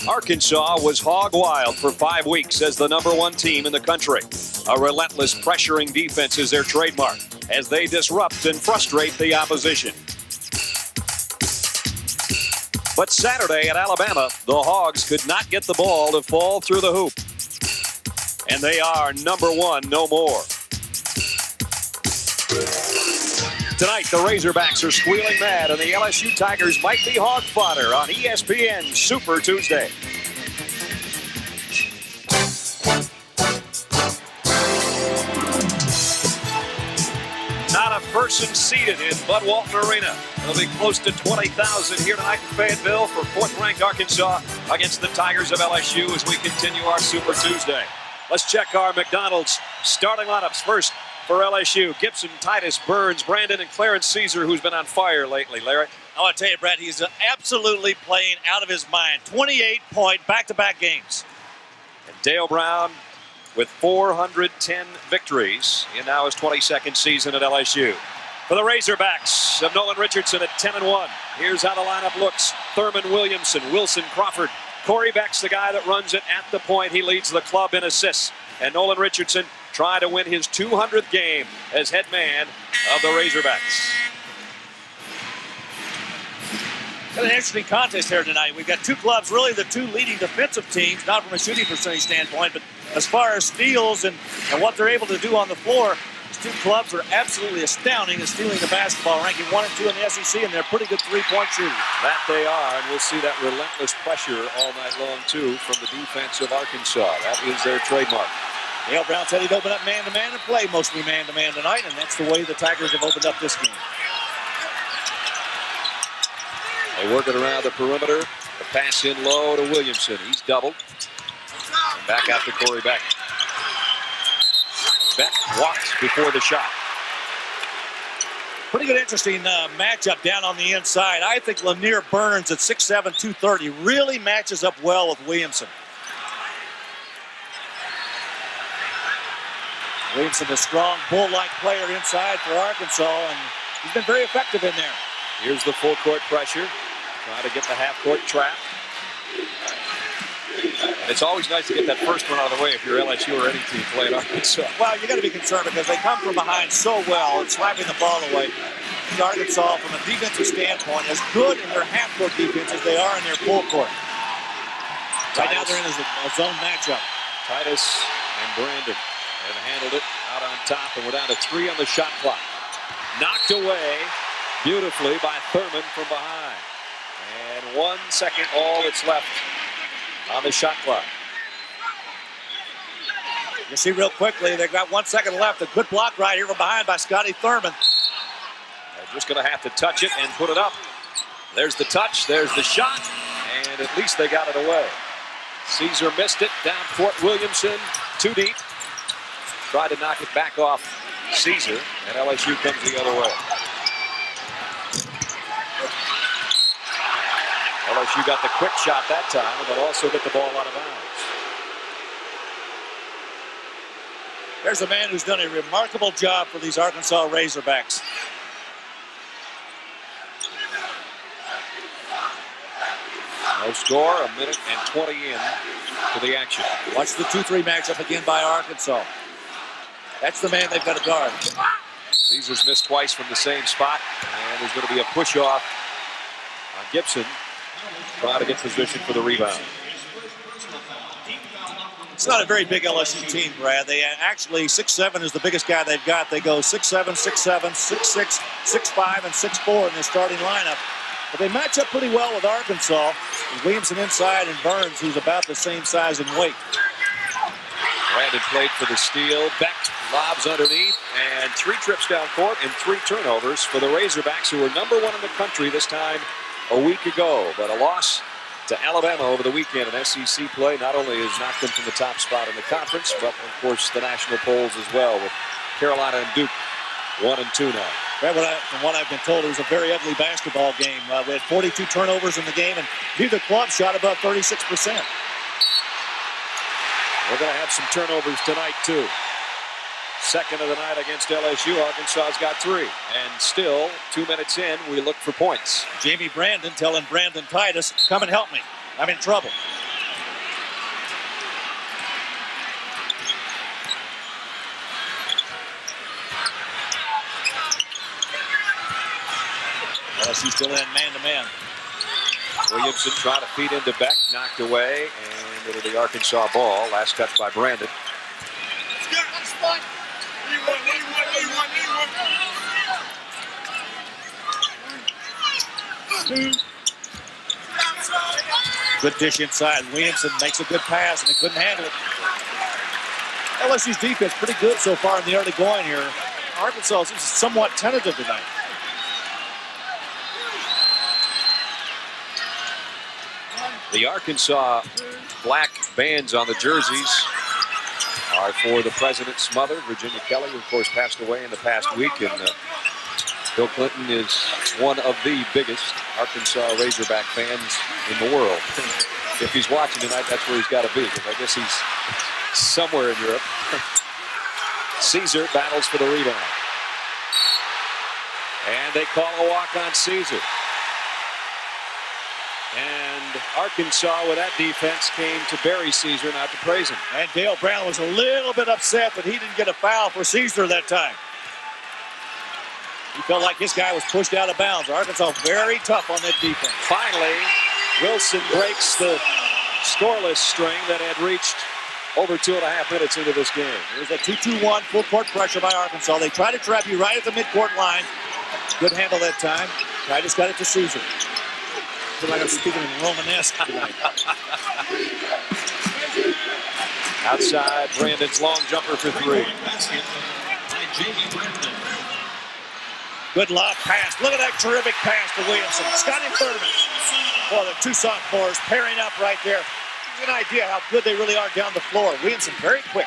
Arkansas was hog wild for 5 weeks as the #1 team in the country. A relentless pressuring defense is their trademark as they disrupt and frustrate the opposition. But Saturday at Alabama, the Hogs could not get the ball to fall through the hoop. And they are #1 no more. Tonight, the Razorbacks are squealing mad, and the LSU Tigers might be hog fodder on ESPN Super Tuesday. Not a person seated in Bud Walton Arena. There'll be close to 20,000 here tonight in Fayetteville for 4th-ranked Arkansas against the Tigers of LSU as we continue our Super Tuesday. Let's check our McDonald's starting lineups first. For LSU, Gibson, Titus, Burns, Brandon, and Clarence Caesar, who's been on fire lately. Larry? I want to tell you, Brad, he's absolutely playing out of his mind. 28-point back-to-back games. And Dale Brown with 410 victories in now his 22nd season at LSU. For the Razorbacks of Nolan Richardson at 10-1. Here's how the lineup looks. Thurman Williamson, Wilson Crawford. Corey Beck's the guy that runs it at the point. He leads the club in assists. And Nolan Richardson trying to win his 200th game as head man of the Razorbacks. Got an interesting contest here tonight. We've got two clubs, really the two leading defensive teams, not from a shooting percentage standpoint, but as far as steals and what they're able to do on the floor, these two clubs are absolutely astounding at stealing the basketball, ranking 1 and 2 in the SEC, and they're pretty good three-point shooters. That they are, and we'll see that relentless pressure all night long, too, from the defense of Arkansas. That is their trademark. Dale Brown said he'd open up man-to-man and play mostly man-to-man tonight, and that's the way the Tigers have opened up this game. They work it around the perimeter. The pass in low to Williamson. He's doubled. Back out to Corey Beck. Beck walks before the shot. Pretty good, interesting matchup down on the inside. I think Lanier Burns at 6'7", 230 really matches up well with Williamson. Williamson, a strong, bull-like player inside for Arkansas, and he's been very effective in there. Here's the full-court pressure. Try to get the half-court trap. And it's always nice to get that first one out of the way if you're LSU or any team playing Arkansas. Well, you got to be concerned because they come from behind so well and slapping the ball away. Arkansas, from a defensive standpoint, as good in their half-court defense as they are in their full-court. Right now they're in a zone matchup. Titus and Brandon have handled it out on top, and we're down to 3 on the shot clock. Knocked away beautifully by Thurman from behind. And 1 second, all that's left on the shot clock. You see real quickly, they've got 1 second left. A good block right here from behind by Scotty Thurman. They're just going to have to touch it and put it up. There's the touch, there's the shot, and at least they got it away. Caesar missed it, down court Williamson, too deep. Tried to knock it back off Caesar, and LSU comes the other way. LSU got the quick shot that time, but also get the ball out of bounds. There's a man who's done a remarkable job for these Arkansas Razorbacks. No score, 1:20 in to the action. Watch the 2-3 matchup again by Arkansas. That's the man they've got to guard. Caesar's missed twice from the same spot, and there's going to be a push-off on Gibson. Try to get position for the rebound. It's not a very big LSU team, Brad. They actually, 6'7" is the biggest guy they've got. They go 6'7", 6'7", 6'6", 6'5", and 6'4" in their starting lineup. But they match up pretty well with Arkansas. With Williamson inside and Burns, who's about the same size and weight. Brandon played for the steal. Beck lobs underneath, and 3 trips down court and 3 turnovers for the Razorbacks, who were #1 in the country this time a week ago. But a loss to Alabama over the weekend in SEC play not only has knocked them from the top spot in the conference, but of course the national polls as well, with Carolina and Duke 1 and 2 now. From what I've been told, it was a very ugly basketball game. We had 42 turnovers in the game, and neither club shot above 36%. We're going to have some turnovers tonight, too. Second of the night against LSU. Arkansas's got 3. And still, 2 minutes in, we look for points. Jamie Brandon telling Brandon Titus, come and help me. I'm in trouble. LSU still in man-to-man. Williamson trying to feed into Beck, knocked away, and it'll be Arkansas ball. Last touch by Brandon. Good dish inside. Williamson makes a good pass, and they couldn't handle it. LSU's defense pretty good so far in the early going here. Arkansas is somewhat tentative tonight. The Arkansas black bands on the jerseys are for the president's mother, Virginia Kelly, who of course passed away in the past week. And Bill Clinton is one of the biggest Arkansas Razorback fans in the world. If he's watching tonight, that's where he's got to be, because I guess he's somewhere in Europe. Caesar battles for the rebound. And they call a walk on Caesar. And Arkansas, with that defense, came to bury Caesar, not to praise him. And Dale Brown was a little bit upset that he didn't get a foul for Caesar that time. He felt like his guy was pushed out of bounds. Arkansas very tough on that defense. Finally, Wilson breaks the scoreless string that had reached over 2.5 minutes into this game. There's a 2-2-1 full court pressure by Arkansas. They try to trap you right at the midcourt line. Good handle that time. Titus got it to Caesar. I feel like I'm speaking in Romanesque tonight. Outside, Brandon's long jumper for three. Good lob pass. Look at that terrific pass to Williamson. Scotty Thurman. Boy, the two sophomores pairing up right there. Gives you an idea how good they really are down the floor. Williamson very quick.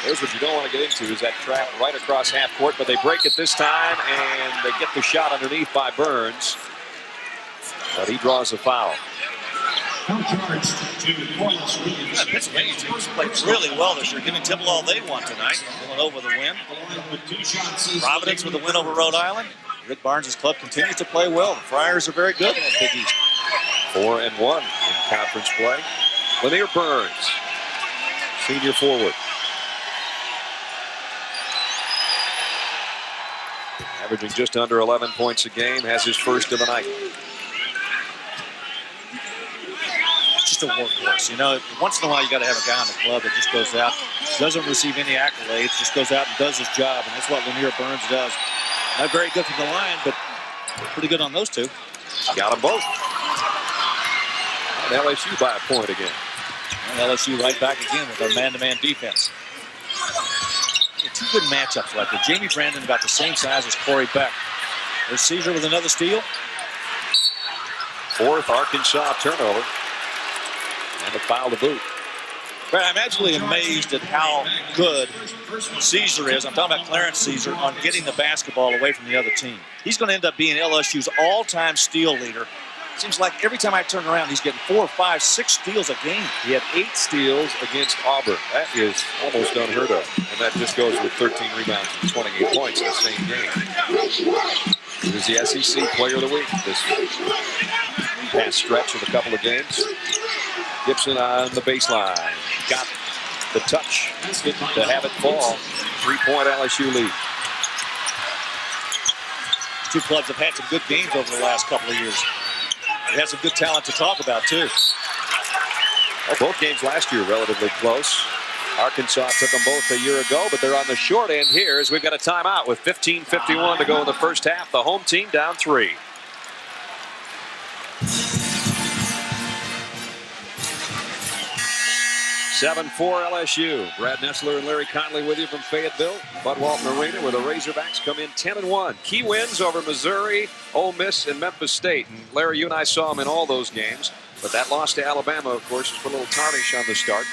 Here's what you don't want to get into is that trap right across half court, but they break it this time, and they get the shot underneath by Burns. But he draws a foul. Pennsylvania team's played really well this year, giving Temple all they want tonight. Villanova the win. Providence with the win over Rhode Island. Rick Barnes' club continues to play well. The Friars are very good in that Big East. 4-1 in conference play. Lanier Burns, senior forward. Averaging just under 11 points a game, has his first of the night. Just a workhorse, you know. Once in a while, you got to have a guy on the club that just goes out, doesn't receive any accolades, just goes out and does his job, and that's what Lanier Burns does. Not very good from the line, but pretty good on those two. Got them both. And LSU by a point again. And LSU right back again with their man-to-man defense. Yeah, two good matchups right there. Jamie Brandon about the same size as Corey Beck. There's Caesar with another steal. Fourth Arkansas turnover. And a foul to boot. But I'm absolutely amazed at how good Caesar is. I'm talking about Clarence Caesar on getting the basketball away from the other team. He's going to end up being LSU's all-time steal leader. Seems like every time I turn around, he's getting 4, 5, 6 steals a game. He had 8 steals against Auburn. That is almost unheard of. And that just goes with 13 rebounds and 28 points in the same game. He was the SEC Player of the Week this past stretch of a couple of games. Gibson on the baseline. Got the touch to have it fall. 3-point LSU lead. Two clubs have had some good games over the last couple of years. They have some good talent to talk about, too. Well, both games last year relatively close. Arkansas took them both a year ago, but they're on the short end here as we've got a timeout with 15:51 to go in the first half. The home team down 3. (7-4) LSU. Brad Nessler and Larry Conley with you from Fayetteville. Bud Walton Arena, where the Razorbacks come in 10-1. Key wins over Missouri, Ole Miss, and Memphis State. And Larry, you and I saw them in all those games. But that loss to Alabama, of course, has put a little tarnish on the start.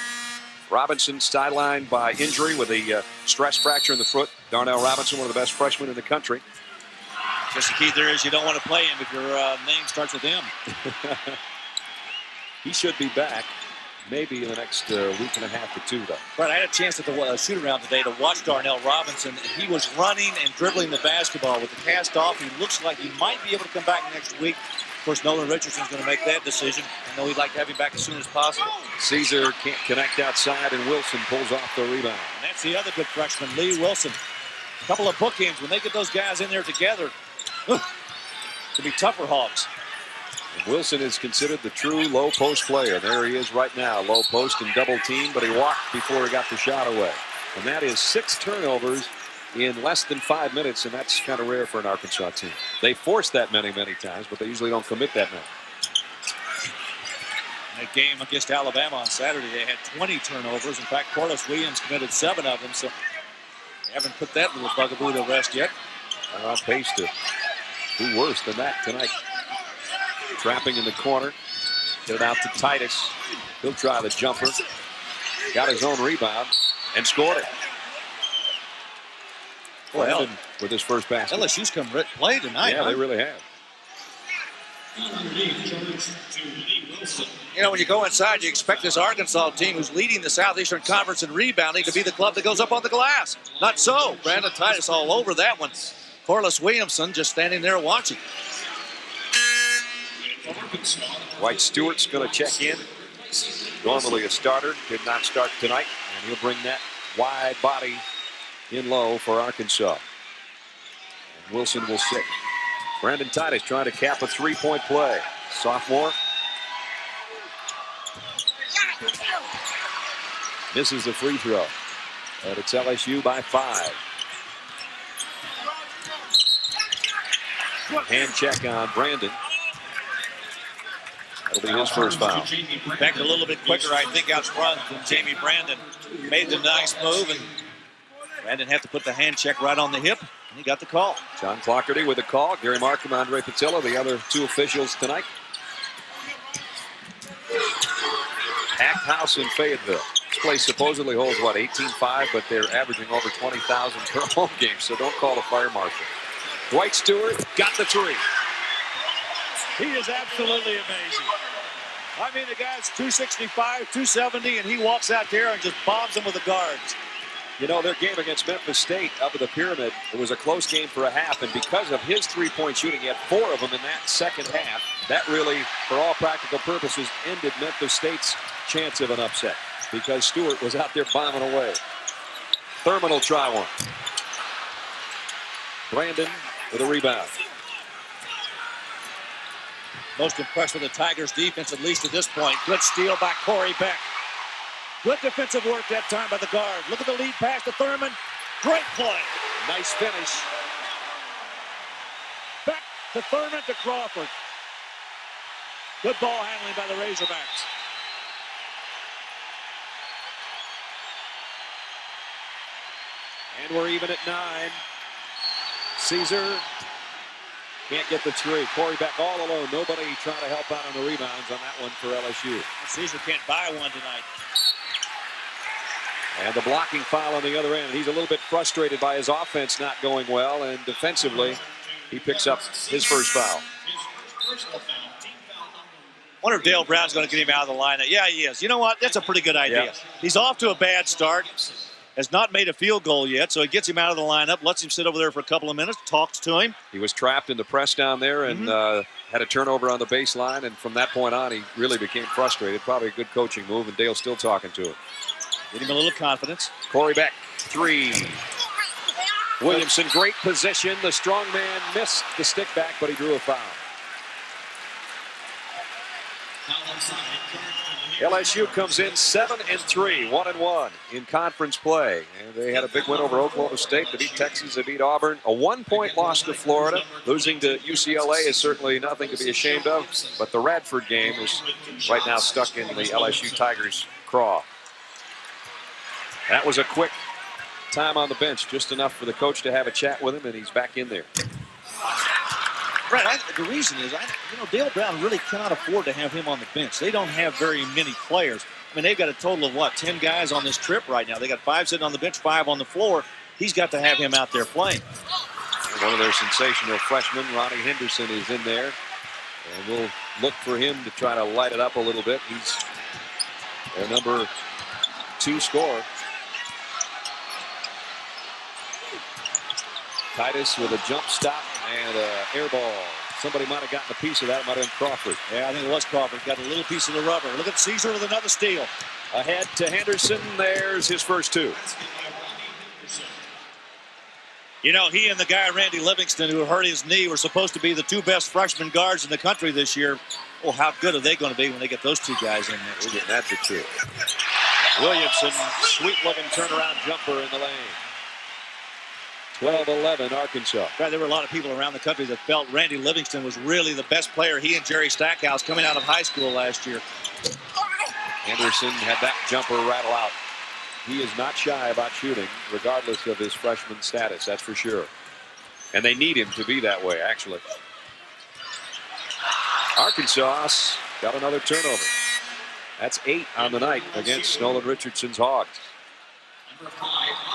Robinson sidelined by injury with a stress fracture in the foot. Darnell Robinson, one of the best freshmen in the country. Just the key there is you don't want to play him if your name starts with M. He should be back. Maybe in the next week and a half to 2, though. But I had a chance at the shoot-around today to watch Darnell Robinson, and he was running and dribbling the basketball with the cast off. He looks like he might be able to come back next week. Of course, Nolan Richardson's going to make that decision. I know he'd like to have him back as soon as possible. Caesar can't connect outside, and Wilson pulls off the rebound. And that's the other good freshman, Lee Wilson. A couple of bookends. When they get those guys in there together, to be tougher Hogs. And Wilson is considered the true low post player. There he is right now, low post and double team, but he walked before he got the shot away. And that is 6 turnovers in less than 5 minutes, and that's kind of rare for an Arkansas team. They force that many times, but they usually don't commit that many. In that game against Alabama on Saturday, they had 20 turnovers. In fact, Corliss Williams committed 7 of them, so they haven't put that little bugaboo to rest yet. They're on pace to do worse than that tonight. Trapping in the corner. Get it out to Titus. He'll try the jumper. Got his own rebound and scored it. Well, with his first basket. LSU's come play tonight. Yeah, they really have. You know, when you go inside, you expect this Arkansas team who's leading the Southeastern Conference in rebounding to be the club that goes up on the glass. Not so. Brandon Titus all over that one. Corliss Williamson just standing there watching. Dwight Stewart's going to check in. Normally a starter. Did not start tonight. And he'll bring that wide body in low for Arkansas. And Wilson will sit. Brandon Titus trying to cap a three-point play. Sophomore. Misses the free throw. And it's LSU by 5. Hand check on Brandon. That'll be his first foul. Back a little bit quicker, I think, out front than Jamie Brandon. Made the nice move, and Brandon had to put the hand check right on the hip, and he got the call. John Clockerty with the call. Gary Markham, Andre Patilla, the other 2 officials tonight. Packed house in Fayetteville. This place supposedly holds, 18,500, but they're averaging over 20,000 per home game, so don't call the fire marshal. Dwight Stewart got the 3. He is absolutely amazing. I mean, the guy's 265, 270, and he walks out there and just bombs them with the guards. You know, their game against Memphis State up at the Pyramid, it was a close game for a half, and because of his three-point shooting, he had 4 of them in that second half. That really, for all practical purposes, ended Memphis State's chance of an upset because Stewart was out there bombing away. Thurman will try one. Brandon with a rebound. Most impressed with the Tigers' defense, at least at this point. Good steal by Corey Beck. Good defensive work that time by the guard. Look at the lead pass to Thurman. Great play. Nice finish. Beck to Thurman to Crawford. Good ball handling by the Razorbacks. And we're even at 9. Caesar can't get the 3. Corey Beck all alone. Nobody trying to help out on the rebounds on that one for LSU. Caesar can't buy one tonight. And the blocking foul on the other end. He's a little bit frustrated by his offense not going well, and defensively, he picks up his first foul. Wonder if Dale Brown's going to get him out of the lineup. Yeah, he is. You know what? That's a pretty good idea. Yeah. He's off to a bad start. Has not made a field goal yet, so he gets him out of the lineup, lets him sit over there for a couple of minutes, talks to him. He was trapped in the press down there and had a turnover on the baseline, and from that point on, he really became frustrated. Probably a good coaching move, and Dale's still talking to him. Give him a little confidence. Corey Beck, 3. Williamson, great position. The strong man missed the stick back, but he drew a foul. LSU comes in 7-3, 1-1 in conference play. And they had a big win over Oklahoma State. They beat Texas, they beat Auburn. A 1-point loss to Florida. Losing to UCLA is certainly nothing to be ashamed of. But the Radford game is right now stuck in the LSU Tigers' craw. That was a quick time on the bench, just enough for the coach to have a chat with him, and he's back in there. Brett, the reason is, Dale Brown really cannot afford to have him on the bench. They don't have very many players. I mean, they've got a total of, 10 guys on this trip right now. They got 5 sitting on the bench, 5 on the floor. He's got to have him out there playing. And one of their sensational freshmen, Ronnie Henderson, is in there. And we'll look for him to try to light it up a little bit. He's their number 2 scorer. Titus with a jump stop and an air ball. Somebody might have gotten a piece of that. It might have been Crawford. Yeah, I think it was Crawford. Got a little piece of the rubber. Look at Caesar with another steal. Ahead to Henderson. There's his first 2. You know, he and the guy, Randy Livingston, who hurt his knee, were supposed to be the 2 best freshman guards in the country this year. Oh, how good are they going to be when they get those 2 guys in next year? That's the two. Williamson, sweet-looking turnaround jumper in the lane. 12-11, Arkansas. Right, there were a lot of people around the country that felt Randy Livingston was really the best player. He and Jerry Stackhouse coming out of high school last year. Anderson had that jumper rattle out. He is not shy about shooting, regardless of his freshman status, that's for sure. And they need him to be that way, actually. Arkansas got another turnover. That's 8 on the night against Nolan Richardson's Hogs.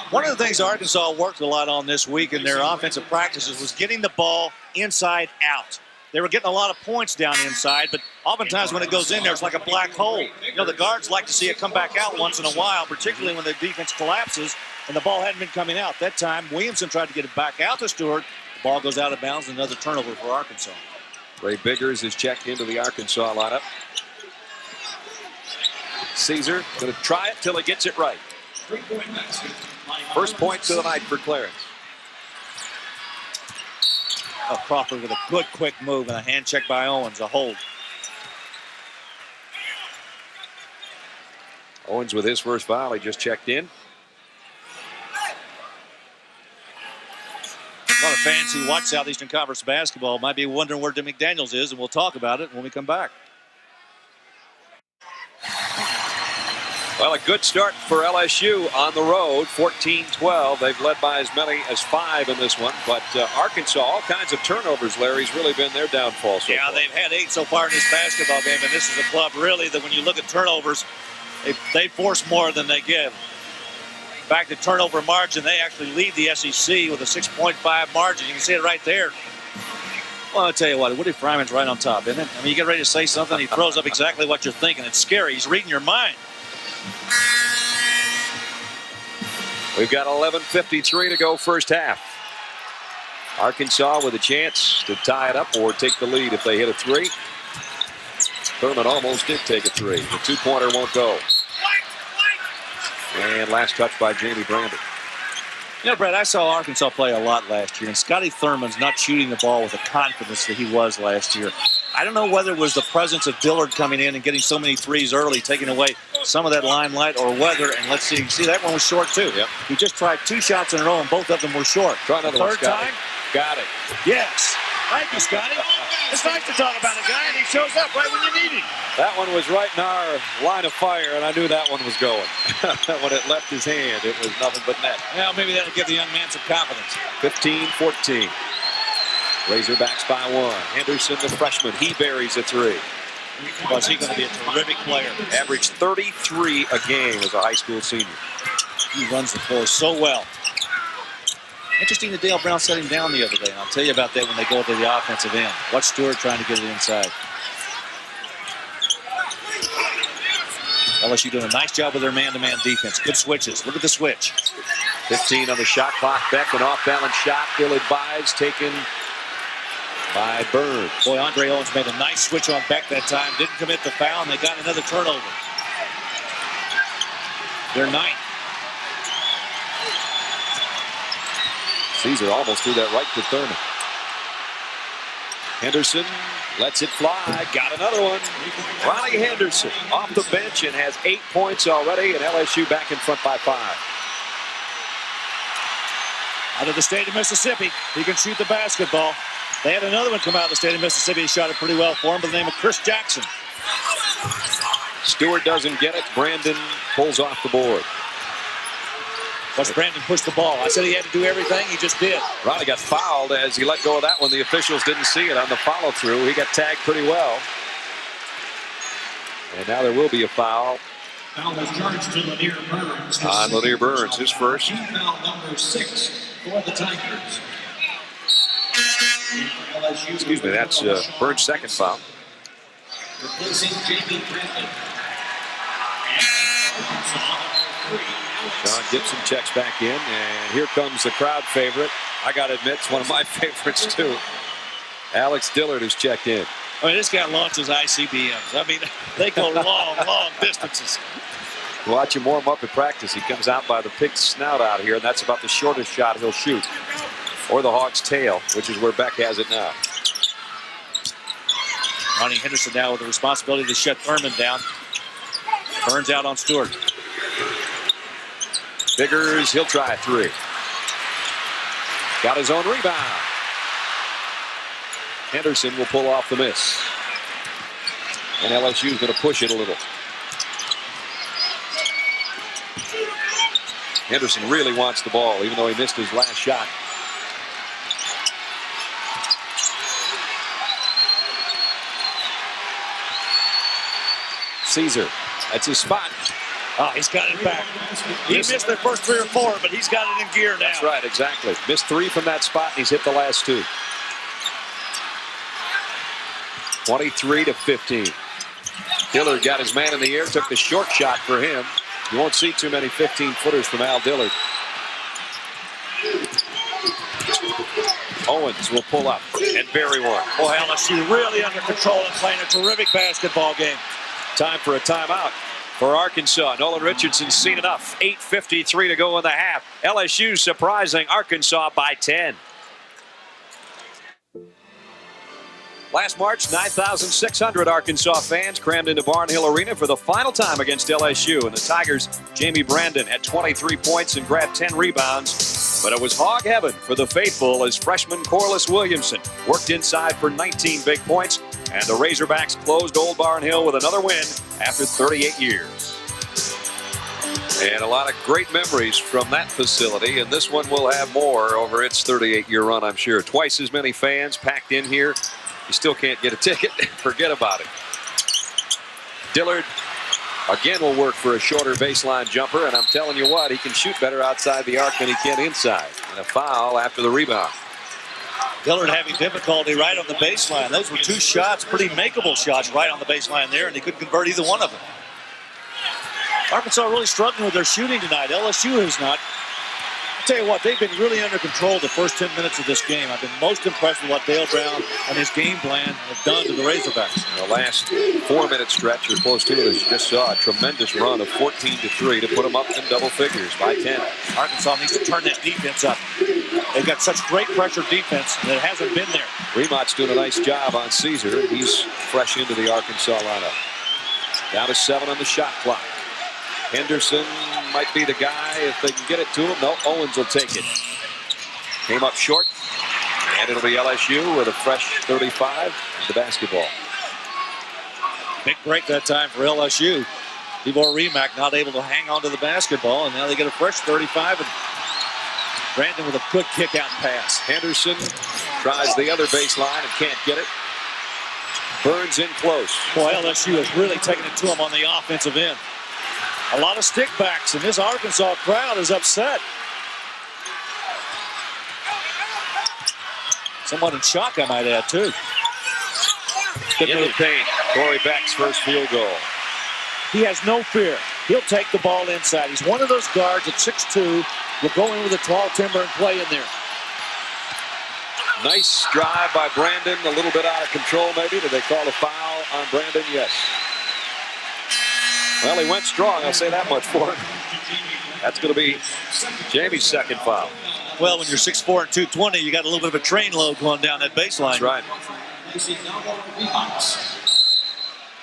One of the things Arkansas worked a lot on this week in their offensive practices was getting the ball inside out. They were getting a lot of points down inside, but oftentimes when it goes in there, it's like a black hole. You know, the guards like to see it come back out once in a while, particularly when the defense collapses and the ball hadn't been coming out. That time, Williamson tried to get it back out to Stewart. The ball goes out of bounds, another turnover for Arkansas. Ray Biggers is checked into the Arkansas lineup. Caesar going to try it till he gets it right. First points of the night for Clarence. Oh, Crawford with a good quick move and a hand check by Owens, a hold. Owens with his first foul, he just checked in. A lot of fans who watch Southeastern Conference basketball might be wondering where Tim McDaniels is, and we'll talk about it when we come back. Well, a good start for LSU on the road, 14-12. They've led by as many as 5 in this one. But Arkansas, all kinds of turnovers, Larry's really been their downfall so far. They've had 8 so far in this basketball game, and this is a club really that when you look at turnovers, they force more than they give. In fact, the turnover margin, they actually lead the SEC with a 6.5 margin. You can see it right there. Well, I'll tell you what, Woody Fryman's right on top, isn't it? I mean, you get ready to say something, he throws up exactly what you're thinking. It's scary. He's reading your mind. We've got 11:53 to go first half. Arkansas with a chance to tie it up or take the lead if they hit a 3. Thurman almost did take a 3. The 2-pointer won't go. And last touch by Jamie Brandon. You know, Brett, I saw Arkansas play a lot last year, and Scotty Thurman's not shooting the ball with the confidence that he was last year. I don't know whether it was the presence of Dillard coming in and getting so many threes early, taking away some of that limelight, or whether, and let's see, you see that one was short too. Yep. He just tried 2 shots in a row, and both of them were short. Try another one, Third Scotty. time? Got it. Yes. Thank you, Scotty. It's nice to talk about a guy, and he shows up right when you need him. That one was right in our line of fire, and I knew that one was going. When it left his hand, it was nothing but net. Well, maybe that'll give the young man some confidence. 15-14. Razorbacks by 1. Henderson, the freshman, he buries a 3. Was he going to be a terrific player? Averaged 33 a game as a high school senior. He runs the floor so well. Interesting that Dale Brown set him down the other day, and I'll tell you about that when they go to the offensive end. Watch Stewart trying to get it inside. LSU doing a nice job with their man-to-man defense. Good switches. Look at the switch. 15 on the shot clock. Beck, an off-balance shot, ill-advised, taken by Burns. Boy, Andre Owens made a nice switch on Beck that time. Didn't commit the foul, and they got another turnover. They're 9th. Caesar almost threw that right to Thurman. Henderson lets it fly. Got another one. Ronnie Henderson off the bench and has 8 points already, and LSU back in front by 5. Out of the state of Mississippi, he can shoot the basketball. They had another one come out of the state of Mississippi. He shot it pretty well for him by the name of Chris Jackson. Stewart doesn't get it. Brandon pulls off the board. Watch Brandon push the ball. I said he had to do everything. He just did. Ronnie got fouled as he let go of that one. The officials didn't see it on the follow-through. He got tagged pretty well. And now there will be a foul. Foul was charged to Lanier Burns. On Lanier Burns, his first. Foul number 6 for the Tigers. Excuse me, that's Burns' second foul. Replacing Jamie Brandon. John Gibson checks back in, and here comes the crowd favorite. I got to admit, it's one of my favorites, too. Alex Dillard has checked in. I mean, this guy launches ICBMs. I mean, they go long, long distances. Watch him warm up at practice. He comes out by the pig's snout out here, and that's about the shortest shot he'll shoot. or the Hawks' tail, which is where Beck has it now. Ronnie Henderson now with the responsibility to shut Thurman down. Burns out on Stewart. Biggers, he'll try a three. Got his own rebound. Henderson will pull off the miss. And LSU is going to push it a little. Henderson really wants the ball, even though he missed his last shot. Caesar, that's his spot. Oh, he's got it back. He missed the first 3 or 4, but he's got it in gear now. That's right, exactly. Missed 3 from that spot, and he's hit the last 2. 23-15. Dillard got his man in the air, took the short shot for him. You won't see too many 15-footers from Al Dillard. Owens will pull up and bury one. Boy, LSU really under control and playing a terrific basketball game. Time for a timeout for Arkansas. Nolan Richardson's seen enough. 8:53 to go in the half. LSU surprising Arkansas by 10. Last March, 9,600 Arkansas fans crammed into Barnhill Arena for the final time against LSU. And the Tigers' Jamie Brandon had 23 points and grabbed 10 rebounds. But it was hog heaven for the faithful as freshman Corliss Williamson worked inside for 19 big points. And the Razorbacks closed Old Barnhill with another win after 38 years. And a lot of great memories from that facility. And this one will have more over its 38-year run, I'm sure. Twice as many fans packed in here. You still can't get a ticket. Forget about it. Dillard again will work for a shorter baseline jumper. And I'm telling you what, he can shoot better outside the arc than he can inside. And a foul after the rebound. Dillard having difficulty right on the baseline. Those were 2 shots, pretty makeable shots right on the baseline there, and he couldn't convert either one of them. Arkansas really struggling with their shooting tonight. LSU is not. I'll tell you what, they've been really under control the first 10 minutes of this game. I've been most impressed with what Dale Brown and his game plan have done to the Razorbacks. In the last 4-minute stretch, or close to it, as you just saw, a tremendous run of 14-3 to put them up in double figures by 10. Arkansas needs to turn that defense up. They've got such great pressure defense that hasn't been there. Remont's doing a nice job on Caesar. He's fresh into the Arkansas lineup. Down to 7 on the shot clock. Henderson might be the guy if they can get it to him. No, Owens will take it. Came up short. And it'll be LSU with a fresh 35 and the basketball. Big break that time for LSU. Devor Remak not able to hang on to the basketball, and now they get a fresh 35. And Brandon with a good kick-out pass. Henderson tries the other baseline and can't get it. Burns in close. Boy, LSU has really taken it to him on the offensive end. A lot of stickbacks, and this Arkansas crowd is upset. Somewhat in shock, I might add, too. Into the paint. Corey Beck's first field goal. He has no fear. He'll take the ball inside. He's one of those guards at 6'2", will go in with a tall timber and play in there. Nice drive by Brandon. A little bit out of control, maybe. Did they call a foul on Brandon? Yes. Well, he went strong. I'll say that much for him. That's going to be Jamie's second foul. Well, when you're 6'4" and 220, you got a little bit of a train load going down that baseline. That's right.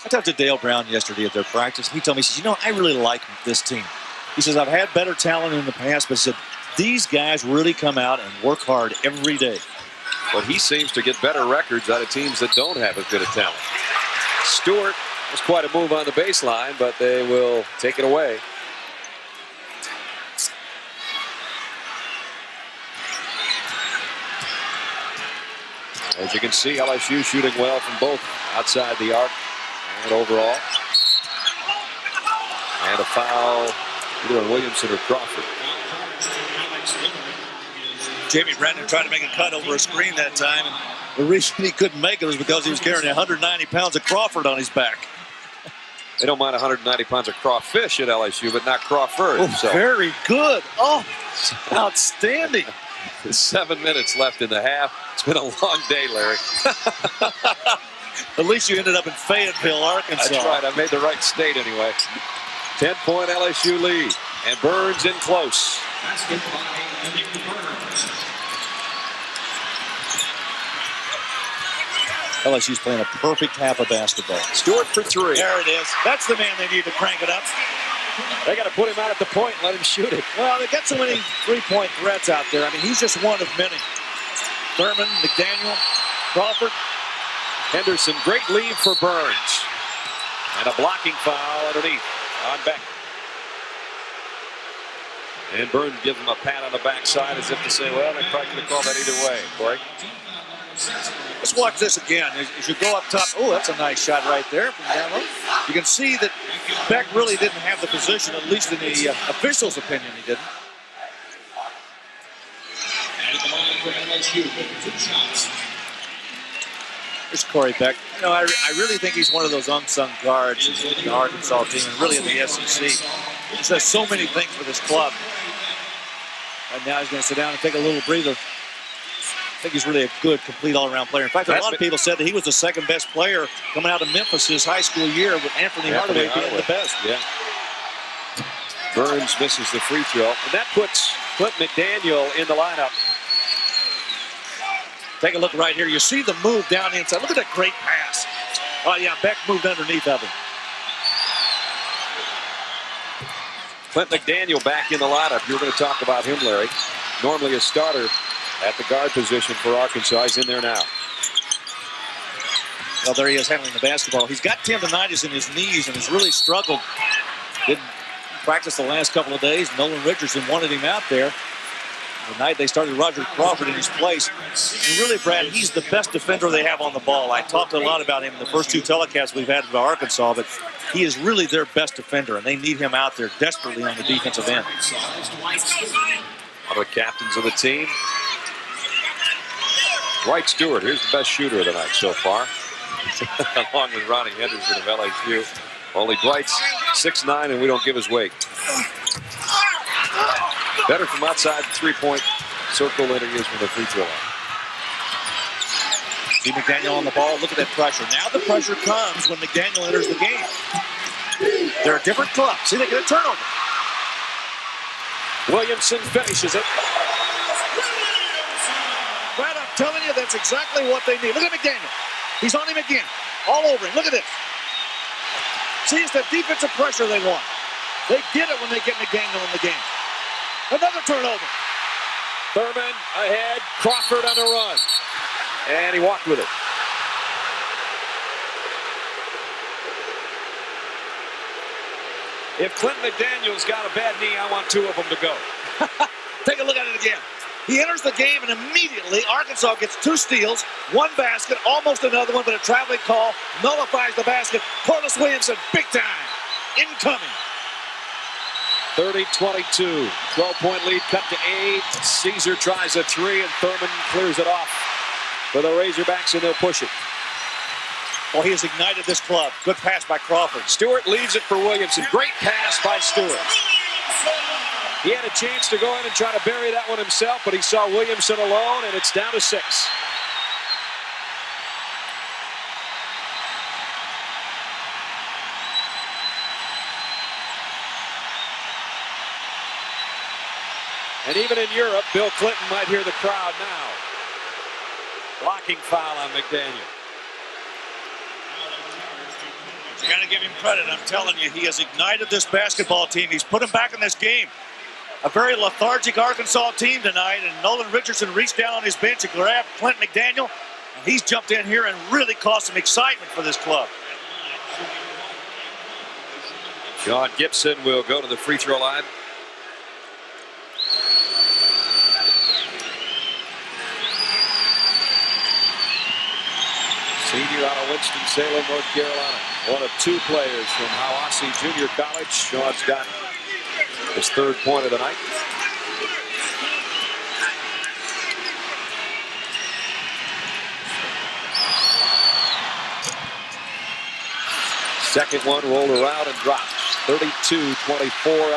I talked to Dale Brown yesterday at their practice. He told me, he says, you know, I really like this team. He says, I've had better talent in the past, but he said, these guys really come out and work hard every day. But he seems to get better records out of teams that don't have as good a talent. Stewart was quite a move on the baseline, but they will take it away. As you can see, LSU shooting well from both outside the arc and overall. And a foul either on Williamson or Crawford. Jamie Brandon tried to make a cut over a screen that time, and the reason he couldn't make it was because he was carrying 190 pounds of Crawford on his back. They don't mind 190 pounds of crawfish at LSU, but not Crawford. Oh, so. Very good. Oh, outstanding. 7 minutes left in the half. It's been a long day, Larry. At least you ended up in Fayetteville, Arkansas. That's right. I made the right state anyway. 10-point LSU lead. And Burns in close. LSU's playing a perfect half of basketball. Stewart for three. There it is. That's the man they need to crank it up. They got to put him out at the point and let him shoot it. Well, they got so many three-point threats out there. I mean, he's just one of many. Thurman, McDaniel, Crawford. Henderson, great lead for Burns. And a blocking foul underneath on Beck. And Burns gives him a pat on the backside as if to say, well, they probably could have called that either way. Corey? Let's watch this again. As you go up top, oh, that's a nice shot right there from down low. You can see that Beck really didn't have the position, at least in the officials' opinion, he didn't. And the line for LSU with 2 shots. Here's Corey Beck. You know, I really think he's one of those unsung guards in the Arkansas team and really in the SEC. He just has so many things for this club. And now he's going to sit down and take a little breather. I think he's really a good, complete all-around player. In fact, a lot of people said that he was the second best player coming out of Memphis his high school year, with Anthony Hardaway being the best. Yeah. Burns misses the free throw. And that puts Clint McDaniel in the lineup. Take a look right here. You see the move down the inside. Look at that great pass. Oh, yeah, Beck moved underneath of him. Clint McDaniel back in the lineup. You're going to talk about him, Larry. Normally a starter at the guard position for Arkansas. He's in there now. Well, there he is handling the basketball. He's got tendonitis in his knees and has really struggled. Didn't practice the last couple of days. Nolan Richardson wanted him out there. The night they started Roger Crawford in his place. And really, Brad, he's the best defender they have on the ball. I talked a lot about him in the first 2 telecasts we've had with Arkansas, but he is really their best defender, and they need him out there desperately on the defensive end. One of the captains of the team. Dwight Stewart, here's the best shooter of the night so far. Along with Ronnie Henderson of LSU. Only Dwight's 6'9", and we don't give his weight. Better from outside the three-point circle than he is from the free throw line. See McDaniel on the ball. Look at that pressure. Now the pressure comes when McDaniel enters the game. They're a different club. See, they get a turnover. Williamson finishes it. Brad, I'm telling you, that's exactly what they need. Look at McDaniel. He's on him again. All over him. Look at this. See, it's that defensive pressure they want. They get it when they get McDaniel in the game. Another turnover. Thurman ahead. Crawford on the run. And he walked with it. If Clint McDaniel's got a bad knee, I want 2 of them to go. Take a look at it again. He enters the game, and immediately Arkansas gets 2 steals, 1 basket, almost another one, but a traveling call nullifies the basket. Corliss Williamson, big time, incoming. 30-22, 12-point lead cut to 8. Caesar tries a 3, and Thurman clears it off for the Razorbacks, and they'll push it. Well, he has ignited this club. Good pass by Crawford. Stewart leaves it for Williamson. Great pass by Stewart. He had a chance to go in and try to bury that one himself, but he saw Williamson alone, and it's down to 6. And even in Europe, Bill Clinton might hear the crowd now. Blocking foul on McDaniel. You got to give him credit. I'm telling you, he has ignited this basketball team. He's put them back in this game. A very lethargic Arkansas team tonight, and Nolan Richardson reached down on his bench and grabbed Clint McDaniel, and he's jumped in here and really caused some excitement for this club. John Gibson will go to the free throw line. Senior out of Winston-Salem, North Carolina. One of 2 players from Hiwassee Junior College. Sean's got his 3rd point of the night. Second one rolled around and dropped. 32-24,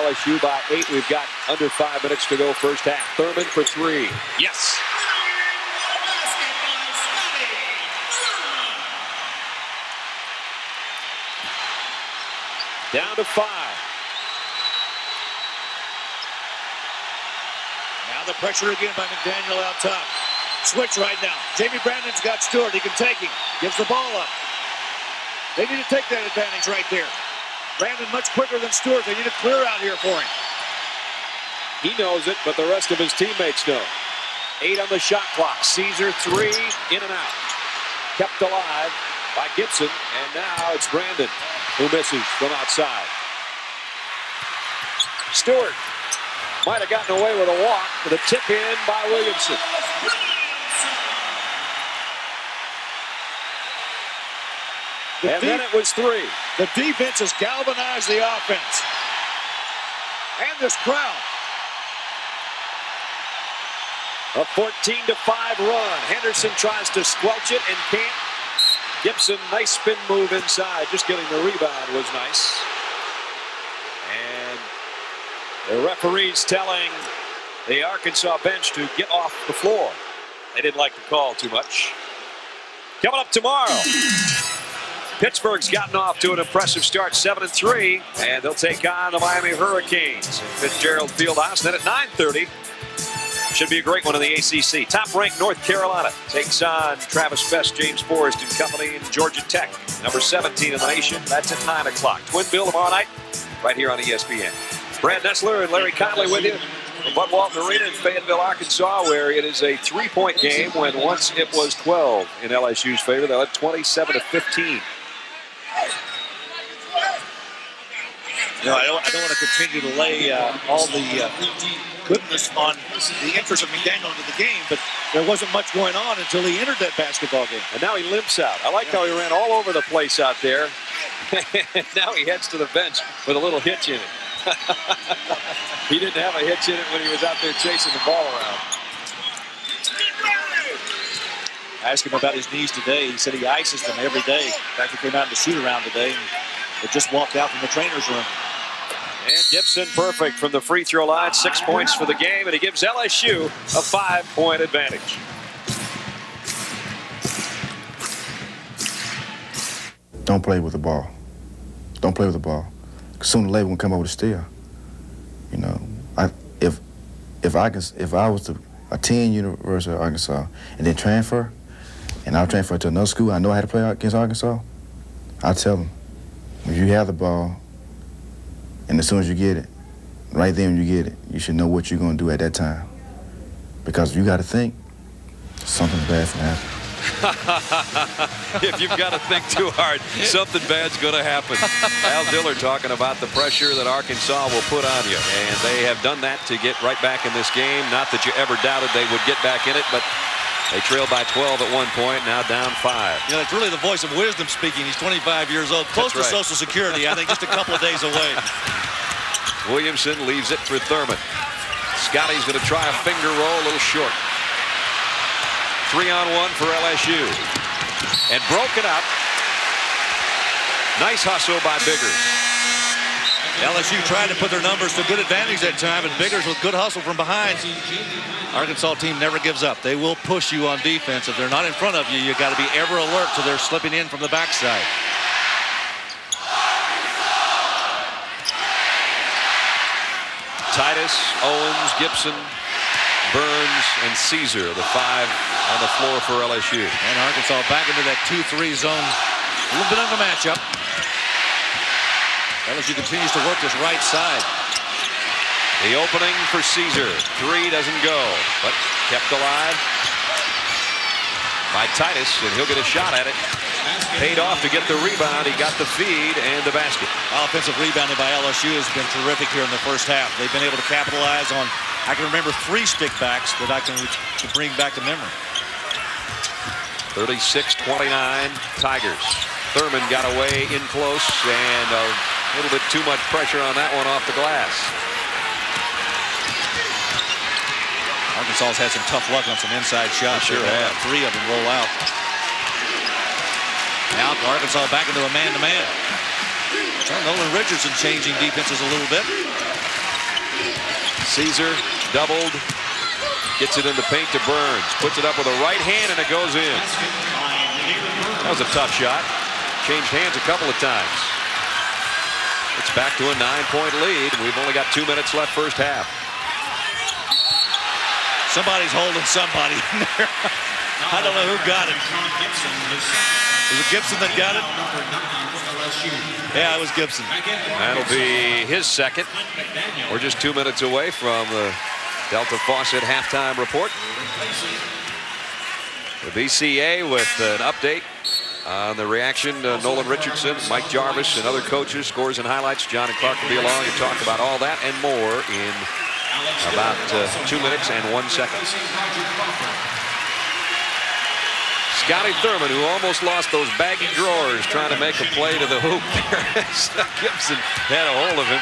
LSU by 8. We've got under 5 minutes to go first half. Thurman for 3. Yes. Down to 5. Now the pressure again by McDaniel out top. Switch right now. Jamie Brandon's got Stewart. He can take him. Gives the ball up. They need to take that advantage right there. Brandon much quicker than Stewart. They need to clear out here for him. He knows it, but the rest of his teammates know. 8 on the shot clock. Caesar 3 in and out. Kept alive by Gibson, and now it's Brandon who misses from outside. Stewart might have gotten away with a walk with a tip in by Williamson. And then it was 3. The defense has galvanized the offense. And this crowd. A 14-5 run. Henderson tries to squelch it and can't. Gibson, nice spin move inside. Just getting the rebound was nice. And the referee's telling the Arkansas bench to get off the floor. They didn't like the call too much. Coming up tomorrow, Pittsburgh's gotten off to an impressive start, 7-3, and they'll take on the Miami Hurricanes at Fitzgerald Fieldhouse. Then at 9:30, should be a great one in the ACC. Top-ranked North Carolina takes on Travis Best, James Forrest and company in Georgia Tech, number 17 in the nation. That's at 9 o'clock. Twin Bill tomorrow night, right here on ESPN. Brad Nessler and Larry Conley with you from Bud Walton Arena in Fayetteville, Arkansas, where it is a 3-point game when once it was 12 in LSU's favor. They led 27-15. You know, I don't want to continue to lay all the goodness on the interest of McDaniel into the game, but there wasn't much going on until he entered that basketball game. And now he limps out. I like how he ran all over the place out there. Now he heads to the bench with a little hitch in it. He didn't have a hitch in it when he was out there chasing the ball around. I asked him about his knees today. He said he ices them every day. In fact, he came out in the shoot-around today and just walked out from the trainer's room. And Gibson perfect from the free throw line. 6 points for the game, and he gives LSU a 5-point advantage. Don't play with the ball. Don't play with the ball. Sooner or later, we'll come over to steal. You know, if I was to attend University of Arkansas and then transfer, and I'll transfer to another school, I know how to play against Arkansas, I'll tell them, if you have the ball, and as soon as you get it, right then when you get it, you should know what you're going to do at that time. Because you got to think, something bad's going to happen. If you've got to think too hard, something bad's going to happen. Al Dillard talking about the pressure that Arkansas will put on you. And they have done that to get right back in this game. Not that you ever doubted they would get back in it, but they trailed by 12 at one point, now down 5. You know, it's really the voice of wisdom speaking. He's 25 years old, close to Social Security. I think just a couple of days away. Williamson leaves it for Thurman. Scotty's going to try a finger roll, a little short. 3-on-1 for LSU. And broken up. Nice hustle by Biggers. LSU tried to put their numbers to good advantage that time, and Biggers with good hustle from behind. Arkansas team never gives up. They will push you on defense. If they're not in front of you, you got to be ever alert to their slipping in from the backside. Titus, Owens, Gibson, Burns, and Caesar, the 5 on the floor for LSU. And Arkansas back into that 2-3 zone. A little bit of a matchup. LSU continues to work this right side. The opening for Caesar. 3 doesn't go, but kept alive by Titus, and he'll get a shot at it. Paid off to get the rebound. He got the feed and the basket. Offensive rebounding by LSU has been terrific here in the first half. They've been able to capitalize on, I can remember 3 stickbacks that I can bring back to memory. 36-29 Tigers. Thurman got away in close, and a little bit too much pressure on that one off the glass. Arkansas's had some tough luck on some inside shots. Sure have. 3 of them roll out. Now Arkansas back into a man-to-man. Nolan Richardson changing defenses a little bit. Caesar doubled. Gets it in the paint to Burns. Puts it up with a right hand, and it goes in. That was a tough shot. Changed hands a couple of times. It's back to a 9-point lead. We've only got 2 minutes left first half. Somebody's holding somebody in there. I don't know who got it. Was it Gibson that got it? Yeah, it was Gibson. That'll be his second. We're just 2 minutes away from the Delta Faucet halftime report. The BCA with an update on the reaction to Nolan Richardson, Mike Jarvis, and other coaches, scores and highlights. John and Clark will be along to talk about all that and more in about 2 minutes and 1 second. Scotty Thurman, who almost lost those baggy drawers trying to make a play to the hoop. Gibson had a hold of him.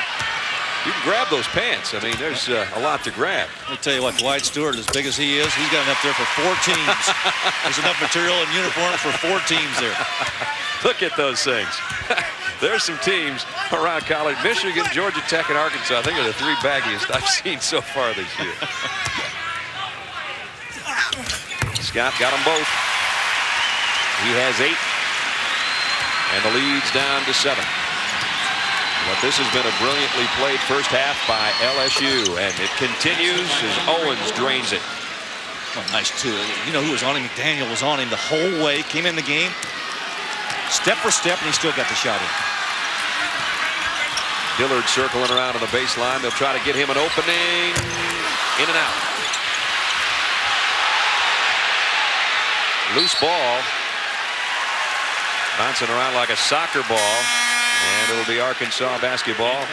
You can grab those pants. I mean, there's a lot to grab. I'll tell you what, Dwight Stewart, as big as he is, he's got enough there for 4 teams. There's enough material and uniform for 4 teams there. Look at those things. There's some teams around college. Michigan, Georgia Tech, and Arkansas, I think, are the 3 baggiest I've seen so far this year. Scott got them both. He has 8. And the lead's down to 7. But this has been a brilliantly played first half by LSU, and it continues as Owens drains it. Well, nice, too. You know who was on him? McDaniel was on him the whole way. Came in the game, step for step, and he still got the shot in. Dillard circling around on the baseline. They'll try to get him an opening. In and out. Loose ball. Bouncing around like a soccer ball. And it'll be Arkansas basketball.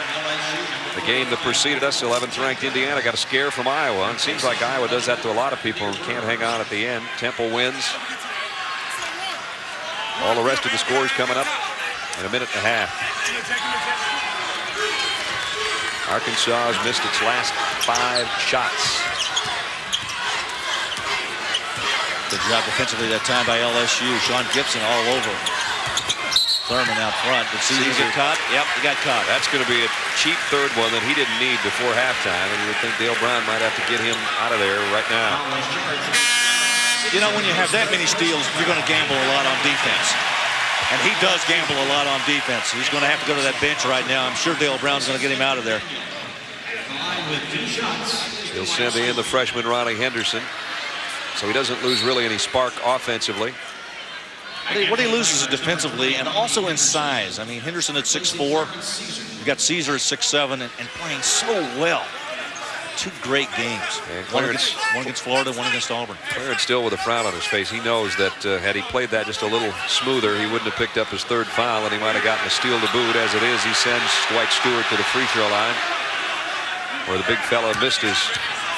The game that preceded us, 11th ranked Indiana, got a scare from Iowa. And it seems like Iowa does that to a lot of people who can't hang on at the end. Temple wins. All the rest of the scores coming up in a minute and a half. Arkansas has missed its last 5 shots. Good job defensively that time by LSU. Sean Gibson all over Thurman out front. Did Caesar get caught? Yep, he got caught. That's going to be a cheap third one that he didn't need before halftime, and you would think Dale Brown might have to get him out of there right now. You know, when you have that many steals, you're going to gamble a lot on defense. And he does gamble a lot on defense. He's going to have to go to that bench right now. I'm sure Dale Brown's going to get him out of there. He'll send in the freshman Ronnie Henderson, so he doesn't lose really any spark offensively. What he loses is defensively and also in size. I mean, Henderson at 6'4". You got Caesar at 6'7", and playing so well. 2 great games. One against Florida, one against Auburn. Clarence still with a frown on his face. He knows that had he played that just a little smoother, he wouldn't have picked up his 3rd foul, and he might have gotten a steal to boot. As it is, he sends Dwight Stewart to the free throw line, where the big fella missed his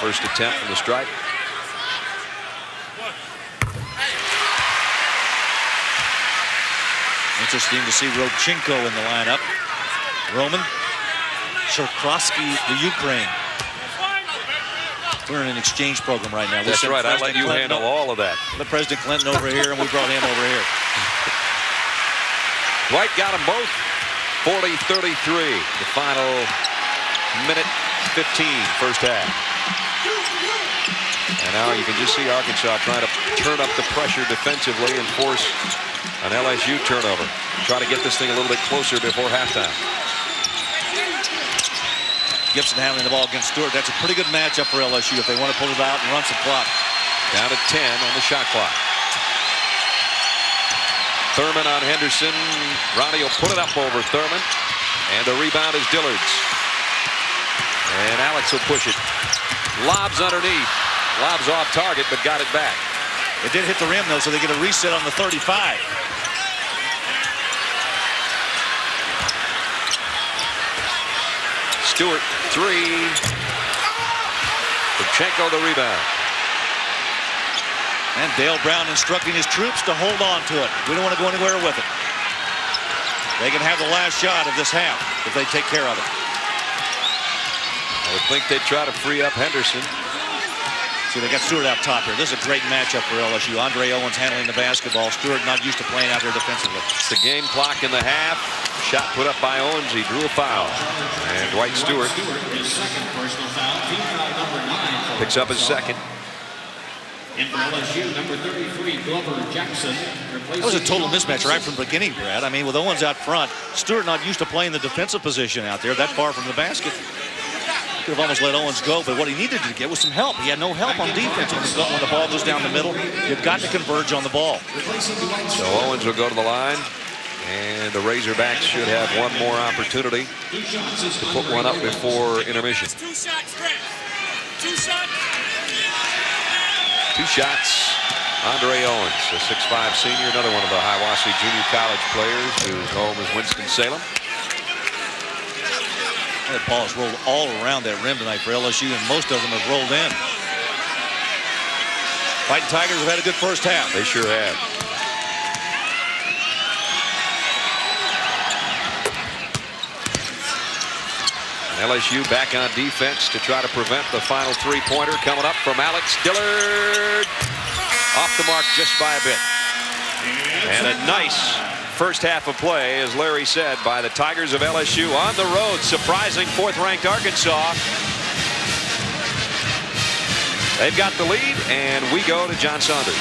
first attempt from the stripe. Interesting to see Rodchenko in the lineup. Roman Cherkrosky, the Ukraine. We're in an exchange program right now. That's right. I let you handle all of that. Let President Clinton over here, and we brought him over here. Dwight got them both. 40-33. The final minute 15 first half. And now you can just see Arkansas trying to turn up the pressure defensively and force an LSU turnover. Try to get this thing a little bit closer before halftime. Gibson handling the ball against Stewart. That's a pretty good matchup for LSU if they want to pull it out and run some clock. Down to 10 on the shot clock. Thurman on Henderson. Ronnie will put it up over Thurman. And the rebound is Dillard's. And Alex will push it. Lobs underneath. Lobs off target, but got it back. It did hit the rim, though, so they get a reset on the 35. Stewart, 3. Rodchenko the rebound. And Dale Brown instructing his troops to hold on to it. We don't want to go anywhere with it. They can have the last shot of this half if they take care of it. I would think they'd try to free up Henderson. See, they got Stewart out top here. This is a great matchup for LSU. Andre Owens handling the basketball. Stewart not used to playing out there defensively. It's the game clock in the half. Shot put up by Owens. He drew a foul. And Dwight Stewart picks up his second. And for LSU, number 33, Glover Jackson. That was a total mismatch right from the beginning, Brad. I mean, with Owens out front, Stewart not used to playing the defensive position out there that far from the basket. Could have almost let Owens go, but what he needed to get was some help. He had no help on defense when the ball goes down the middle. You've got to converge on the ball. So Owens will go to the line, and the Razorbacks should have one more opportunity to put one up before intermission. Two shots. Andre Owens, a 6'5" senior, another one of the Hiawassee Junior College players whose home is Winston-Salem. That ball has rolled all around that rim tonight for LSU, and most of them have rolled in. Fighting Tigers have had a good first half. They sure have. And LSU back on defense to try to prevent the final three-pointer coming up from Alex Dillard. Off the mark just by a bit. And a nice first half of play, as Larry said, by the Tigers of LSU on the road, surprising fourth-ranked Arkansas. They've got the lead, and we go to John Saunders.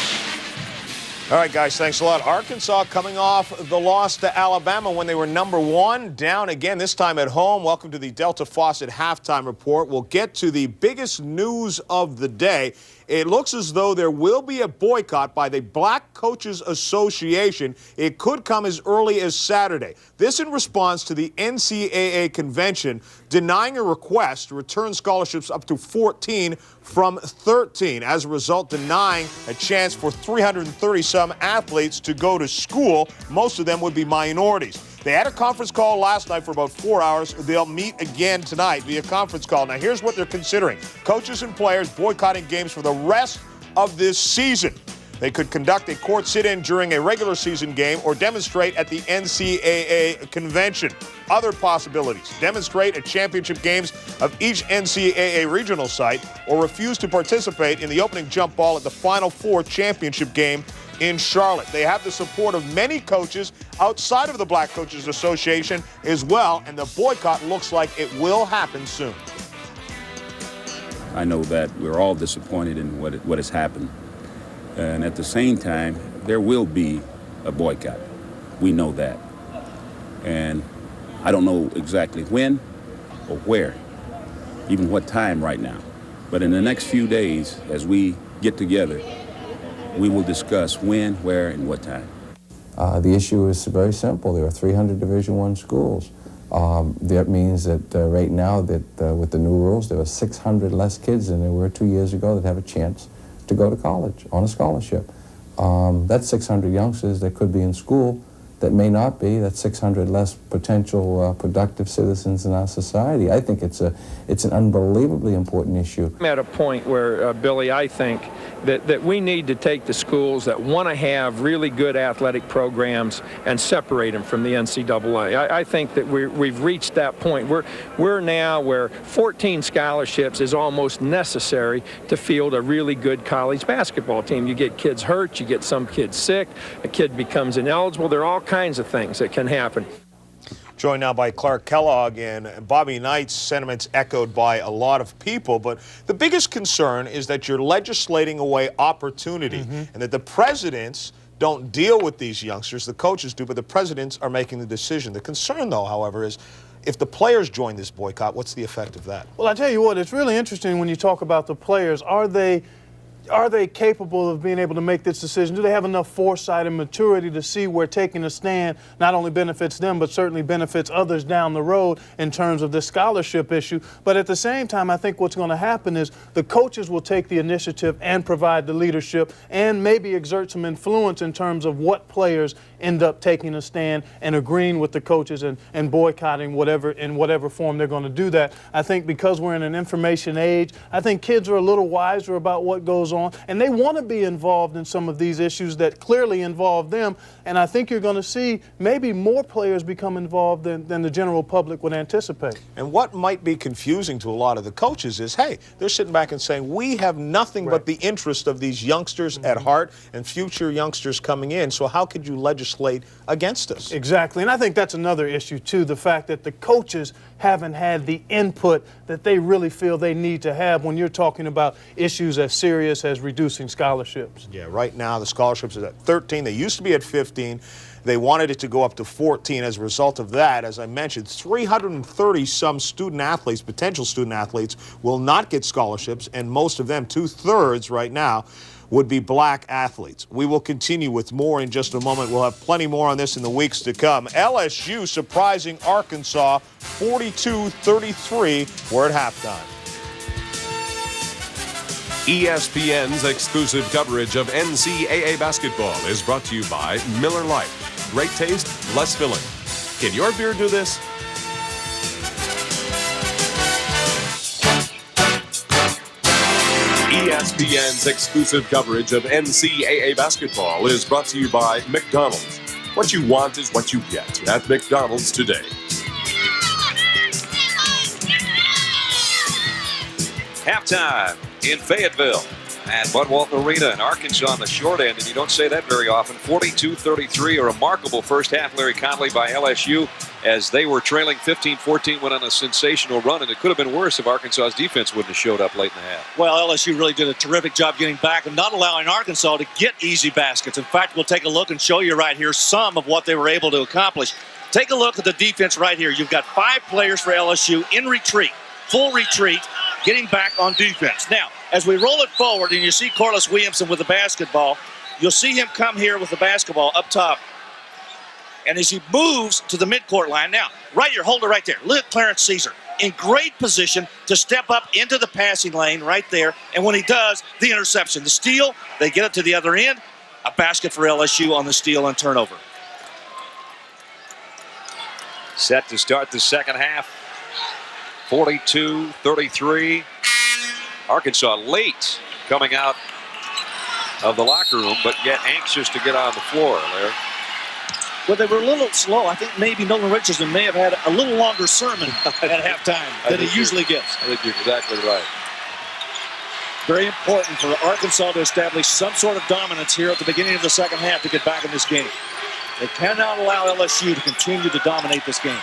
All right, guys, thanks a lot. Arkansas coming off the loss to Alabama when they were #1, down again, this time at home. Welcome to the Delta Faucet Halftime Report. We'll get to the biggest news of the day. It looks as though there will be a boycott by the Black Coaches Association. It could come as early as Saturday. This in response to the NCAA convention denying a request to return scholarships up to 14 from 13. As a result, denying a chance for 330-some athletes to go to school. Most of them would be minorities. They had a conference call last night for about 4 hours. They'll meet again tonight via conference call. Now, here's what they're considering. Coaches and players boycotting games for the rest of this season. They could conduct a court sit-in during a regular season game or demonstrate at the NCAA convention. Other possibilities: demonstrate at championship games of each NCAA regional site or refuse to participate in the opening jump ball at the Final Four championship game in Charlotte. They have the support of many coaches outside of the Black Coaches Association as well, and the boycott looks like it will happen soon. I know that we're all disappointed in what has happened. And at the same time, there will be a boycott. We know that. And I don't know exactly when or where, even what time right now. But in the next few days, as we get together, we will discuss when, where, and what time. The issue is very simple. There are 300 Division I schools. That means that right now that with the new rules, there are 600 less kids than there were 2 years ago that have a chance to go to college on a scholarship. That's 600 youngsters that could be in school that may not be. That's 600 less potential productive citizens in our society. I think it's an unbelievably important issue. I'm at a point where, Billy, I think that we need to take the schools that want to have really good athletic programs and separate them from the NCAA. I think that we've reached that point. We're now where 14 scholarships is almost necessary to field a really good college basketball team. You get kids hurt, you get some kids sick, a kid becomes ineligible. There are all kinds of things that can happen. Joined now by Clark Kellogg, and Bobby Knight's sentiments echoed by a lot of people. But the biggest concern is that you're legislating away opportunity, and that the presidents don't deal with these youngsters. The coaches do, but the presidents are making the decision. The concern, though, however, is if the players join this boycott, what's the effect of that? Well, I tell you what, it's really interesting when you talk about the players. Are they capable of being able to make this decision? Do they have enough foresight and maturity to see where taking a stand not only benefits them, but certainly benefits others down the road in terms of this scholarship issue? But at the same time, I think what's going to happen is the coaches will take the initiative and provide the leadership and maybe exert some influence in terms of what players end up taking a stand and agreeing with the coaches and boycotting in whatever form they're going to do that. I think because we're in an information age, I think kids are a little wiser about what goes on, and they want to be involved in some of these issues that clearly involve them. And I think you're going to see maybe more players become involved than the general public would anticipate. And what might be confusing to a lot of the coaches is, hey, they're sitting back and saying, we have nothing but the interest of these youngsters at heart and future youngsters coming in. So how could you legislate against us? Exactly. And I think that's another issue, too, the fact that the coaches haven't had the input that they really feel they need to have when you're talking about issues as serious as reducing scholarships. Yeah, right now the scholarships are at 13. They used to be at 15. They wanted it to go up to 14 as a result of that. As I mentioned, 330-some student athletes, potential student athletes, will not get scholarships, and most of them, 2/3 right now, would be black athletes. We will continue with more in just a moment. We'll have plenty more on this in the weeks to come. LSU surprising Arkansas 42-33. We're at halftime. ESPN's exclusive coverage of NCAA basketball is brought to you by Miller Lite. Great taste, less filling. Can your beer do this? ESPN's exclusive coverage of NCAA basketball is brought to you by McDonald's. What you want is what you get at McDonald's today. Halftime in Fayetteville at Bud Walton Arena in Arkansas on the short end, and you don't say that very often. 42-33, a remarkable first half, Larry Conley, by LSU, as they were trailing 15-14, went on a sensational run, and it could have been worse if Arkansas's defense wouldn't have showed up late in the half. Well, LSU really did a terrific job getting back and not allowing Arkansas to get easy baskets. In fact, we'll take a look and show you right here some of what they were able to accomplish. Take a look at the defense right here. You've got 5 players for LSU in retreat, full retreat, getting back on defense. Now, as we roll it forward and you see Corliss Williamson with the basketball, you'll see him come here with the basketball up top. And as he moves to the midcourt line, now, right here, hold it right there. Look at Clarence Caesar in great position to step up into the passing lane right there. And when he does, the interception, the steal, they get it to the other end. A basket for LSU on the steal and turnover. Set to start the second half. 42-33. Arkansas late coming out of the locker room, but yet anxious to get on the floor, Larry. Well, they were a little slow. I think maybe Nolan Richardson may have had a little longer sermon at halftime than he usually gives. I think you're exactly right. Very important for Arkansas to establish some sort of dominance here at the beginning of the second half to get back in this game. They cannot allow LSU to continue to dominate this game.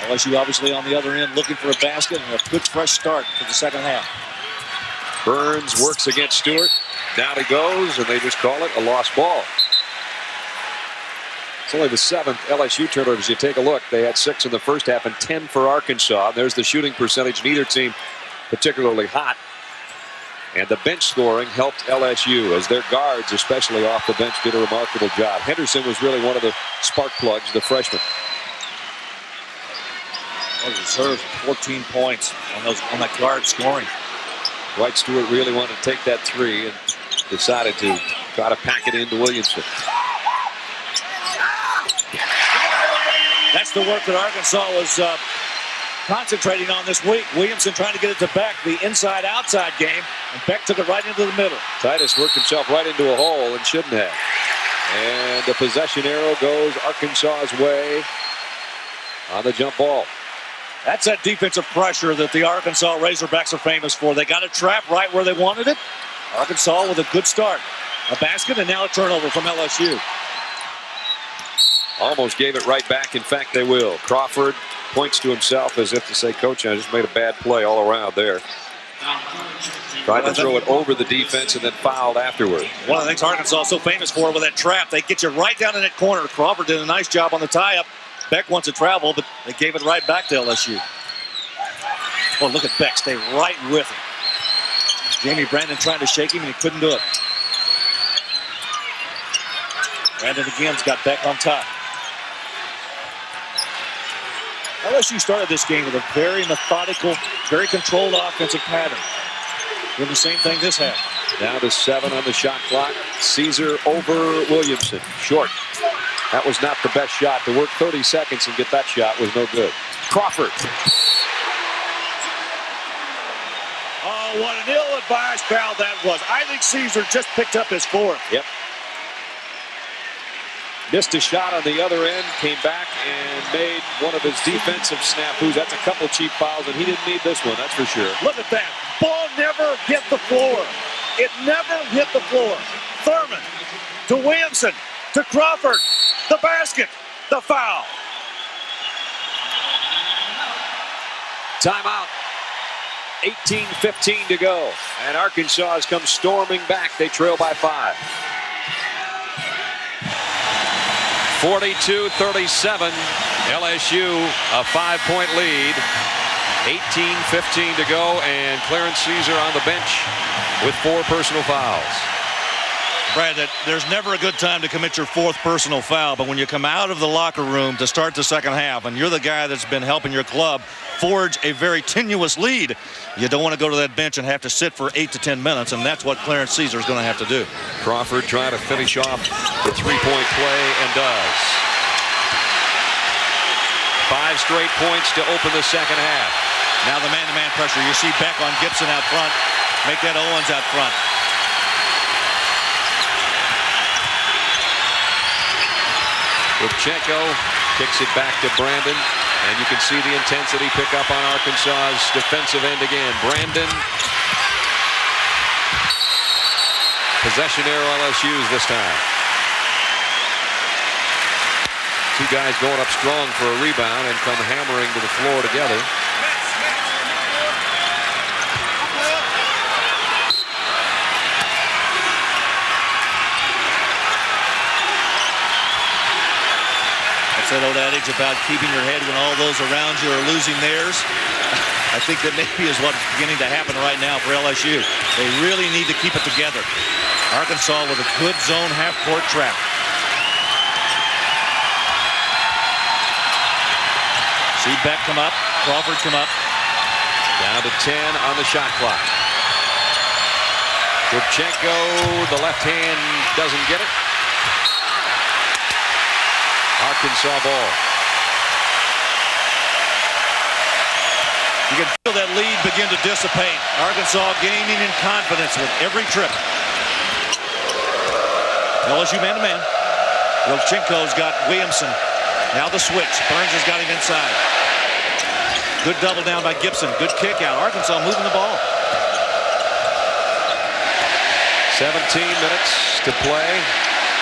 LSU obviously on the other end looking for a basket and a good fresh start for the second half. Burns works against Stewart. Down he goes, and they just call it a lost ball. It's only the 7th LSU turnover. As you take a look, they had 6 in the first half and 10 for Arkansas. There's the shooting percentage. Neither team particularly hot. And the bench scoring helped LSU as their guards, especially off the bench, did a remarkable job. Henderson was really one of the spark plugs, the freshman. Reserves 14 points on that guard scoring. Dwight Stewart really wanted to take that 3 and decided to try to pack it into Williamson. That's the work that Arkansas was concentrating on this week. Williamson trying to get it to Beck, the inside-outside game, and Beck took it right into the middle. Titus worked himself right into a hole and shouldn't have. And the possession arrow goes Arkansas's way on the jump ball. That's that defensive pressure that the Arkansas Razorbacks are famous for. They got a trap right where they wanted it. Arkansas with a good start. A basket and now a turnover from LSU. Almost gave it right back. In fact, they will. Crawford points to himself as if to say, Coach, I just made a bad play all around there. Tried to throw it over the defense and then fouled afterward. One of the things Arkansas is so famous for with that trap, they get you right down in that corner. Crawford did a nice job on the tie-up. Beck wants to travel, but they gave it right back to LSU. Oh, look at Beck stay right with him. Jamie Brandon trying to shake him, and he couldn't do it. Brandon again's got Beck on top. LSU started this game with a very methodical, very controlled offensive pattern. Doing the same thing this half. Down to 7 on the shot clock. Caesar over Williamson. Short. That was not the best shot. To work 30 seconds and get that shot was no good. Crawford. Oh, what an ill-advised foul that was. I think Caesar just picked up his 4th. Yep. Missed a shot on the other end, came back and made one of his defensive snafus. That's a couple cheap fouls, and he didn't need this one, that's for sure. Look at that. Ball never hit the floor. It never hit the floor. Thurman to Williamson to Crawford. The basket. The foul. Timeout. 18-15 to go. And Arkansas has come storming back. They trail by 5. 42-37. LSU a 5-point lead. 18-15 to go, and Clarence Caesar on the bench with 4 personal fouls. Brad, there's never a good time to commit your 4th personal foul, but when you come out of the locker room to start the second half and you're the guy that's been helping your club forge a very tenuous lead, you don't want to go to that bench and have to sit for 8 to 10 minutes, and that's what Clarence Caesar is going to have to do. Crawford trying to finish off the 3-point play and does. 5 straight points to open the second half. Now the man-to-man pressure. You see Beck on Gibson out front. Make that Owens out front. Rubchenko kicks it back to Brandon, and you can see the intensity pick up on Arkansas's defensive end again. Brandon. Possession arrow LSU's this time. 2 guys going up strong for a rebound and come hammering to the floor together. That old adage about keeping your head when all those around you are losing theirs. I think that maybe is what's beginning to happen right now for LSU. They really need to keep it together. Arkansas with a good zone half-court trap. See Beck come up. Crawford come up. Down to 10 on the shot clock. Rubchenko, the left hand doesn't get it. Arkansas ball. You can feel that lead begin to dissipate. Arkansas gaining in confidence with every trip. LSU man-to-man. Rubchenko's got Williamson. Now the switch. Burns has got him inside. Good double down by Gibson. Good kick out. Arkansas moving the ball. 17 minutes to play.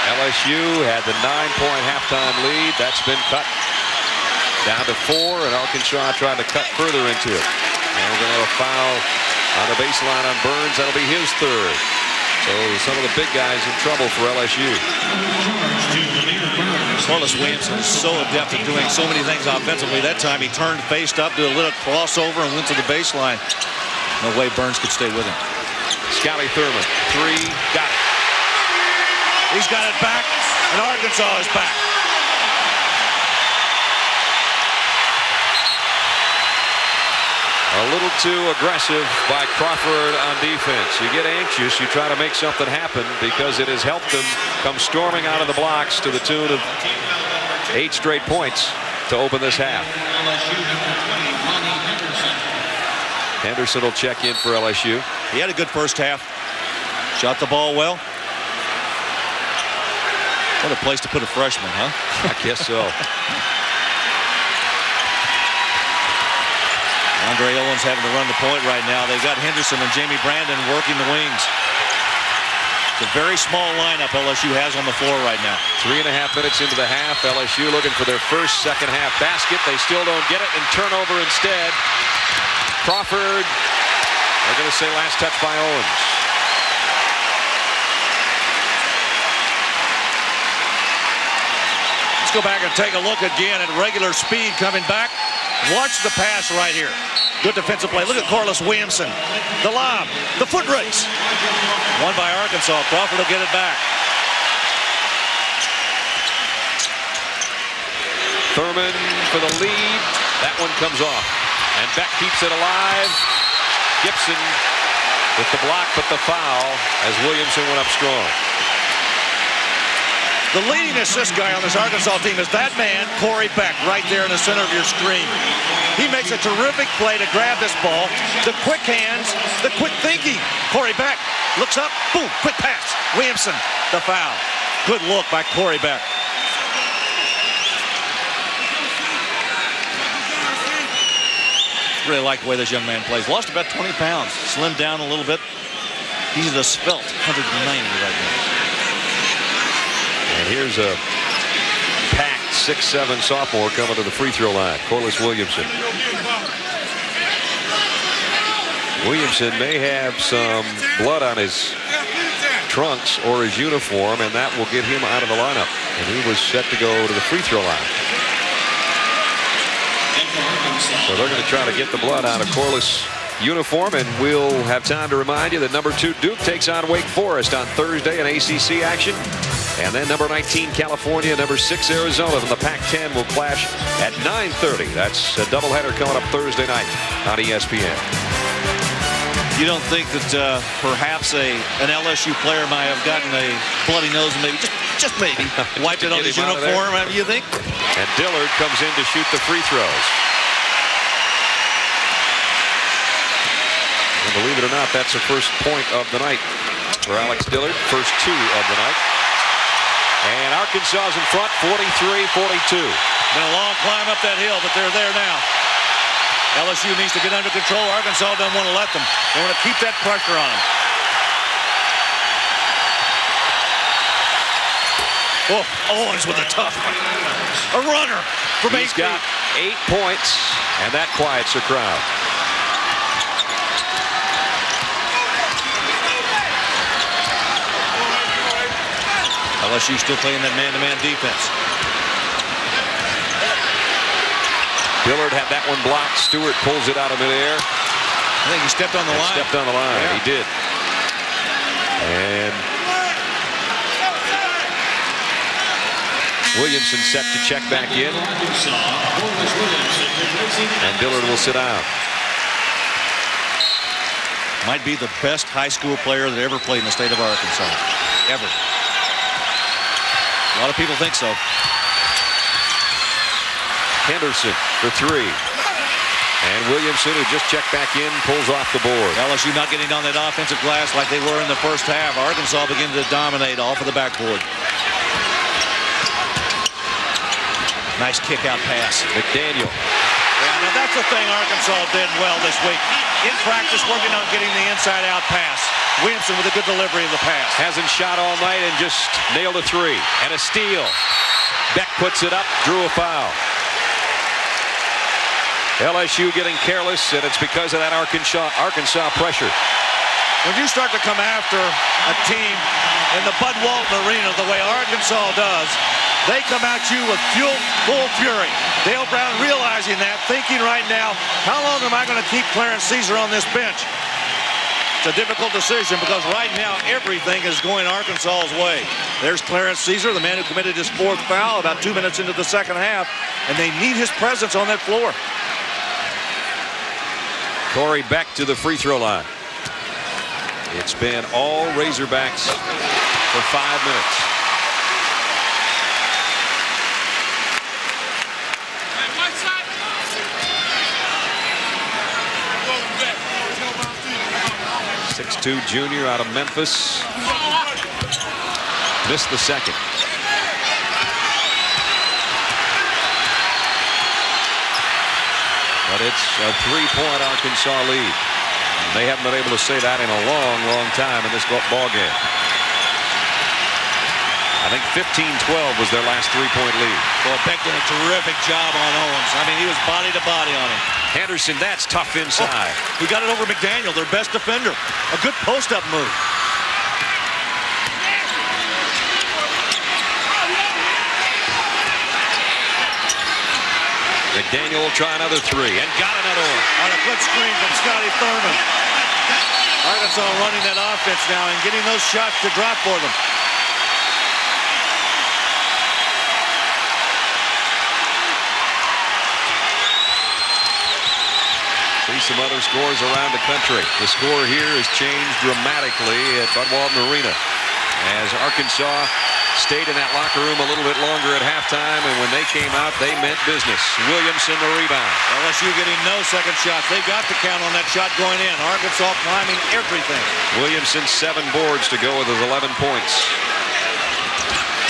LSU had the 9-point halftime lead. That's been cut down to 4, and Arkansas trying to cut further into it. And we're going to have a foul on the baseline on Burns. That'll be his 3rd. So some of the big guys in trouble for LSU. Corliss Williamson is so adept at doing so many things offensively. That time he turned, faced up, did a little crossover, and went to the baseline. No way Burns could stay with him. Scotty Thurman, 3, got it. He's got it back, and Arkansas is back. A little too aggressive by Crawford on defense. You get anxious, you try to make something happen because it has helped them come storming out of the blocks to the tune of 8 straight points to open this half. Henderson will check in for LSU. He had a good first half. Shot the ball well. What a place to put a freshman, huh? I guess so. Andre Owens having to run the point right now. They've got Henderson and Jamie Brandon working the wings. It's a very small lineup LSU has on the floor right now. 3.5 minutes into the half. LSU looking for their first second half basket. They still don't get it, and turnover instead. Crawford, they're going to say last touch by Owens. Let's go back and take a look again at regular speed coming back. Watch the pass right here. Good defensive play. Look at Corliss Williamson. The lob. The foot race. Won by Arkansas. Crawford will get it back. Thurman for the lead. That one comes off. And Beck keeps it alive. Gibson with the block but the foul as Williamson went up strong. The leading assist guy on this Arkansas team is that man, Corey Beck, right there in the center of your screen. He makes a terrific play to grab this ball. The quick hands, the quick thinking. Corey Beck looks up, boom, quick pass. Williamson, the foul. Good look by Corey Beck. Really like the way this young man plays. Lost about 20 pounds. Slimmed down a little bit. He's a svelte 190 right now. And here's a packed 6'7" sophomore coming to the free throw line. Corliss Williamson. Williamson may have some blood on his trunks or his uniform, and that will get him out of the lineup. And he was set to go to the free throw line. So they're going to try to get the blood out of Corliss' uniform, and we'll have time to remind you that number 2 Duke takes on Wake Forest on Thursday in ACC action. And then number 19 California, number 6 Arizona from the Pac-10 will clash at 9:30. That's a doubleheader coming up Thursday night on ESPN. You don't think that perhaps an LSU player might have gotten a bloody nose and maybe, just maybe, wiped it on his uniform, you think? And Dillard comes in to shoot the free throws. And believe it or not, that's the first point of the night for Alex Dillard. First 2 of the night. And Arkansas is in front, 43-42. Been a long climb up that hill, but they're there now. LSU needs to get under control. Arkansas doesn't want to let them. They want to keep that pressure on them. Owens with a tough one. A runner from 8 feet. He's got 8 points, and that quiets the crowd. LSU still playing that man-to-man defense. Dillard had that one blocked. Stewart pulls it out of midair. I think he stepped on the line. Stepped on the line. Yeah. He did. And Williamson set to check back in. And Dillard will sit down. Might be the best high school player that ever played in the state of Arkansas. Ever. A lot of people think so. Henderson for 3. And Williamson, who just checked back in, pulls off the board. LSU not getting on that offensive glass like they were in the first half. Arkansas beginning to dominate off of the backboard. Nice kick-out pass. McDaniel. Yeah, now that's the thing Arkansas did well this week. In practice, working on getting the inside-out pass. Williamson with a good delivery of the pass. Hasn't shot all night and just nailed a 3. And a steal. Beck puts it up, drew a foul. LSU getting careless, and it's because of that Arkansas pressure. When you start to come after a team in the Bud Walton Arena the way Arkansas does, they come at you with full fury. Dale Brown realizing that, thinking right now, how long am I going to keep Clarence Caesar on this bench? It's a difficult decision because right now everything is going Arkansas's way. There's Clarence Caesar, the man who committed his 4th foul about 2 minutes into the second half, and they need his presence on that floor. Corey Beck to the free throw line. It's been all Razorbacks for 5 minutes. .6'2" junior out of Memphis. Missed the second. But it's a 3-point Arkansas lead. They haven't been able to say that in a long time in this ball game. I think 15-12 was their last 3-point lead. Well, Beck did a terrific job on Owens. I mean, he was body to body on him. Henderson, that's tough inside. He got it over McDaniel, their best defender. A good post-up move. McDaniel will try another 3 and got another one. On a good screen from Scotty Thurman. Arkansas running that offense now and getting those shots to drop for them. See some other scores around the country. The score here has changed dramatically at Bud Walton Arena as Arkansas stayed in that locker room a little bit longer at halftime, and when they came out, they meant business. Williamson the rebound. LSU getting no second shots. They got to count on that shot going in. Arkansas climbing everything. Williamson 7 boards to go with his 11 points.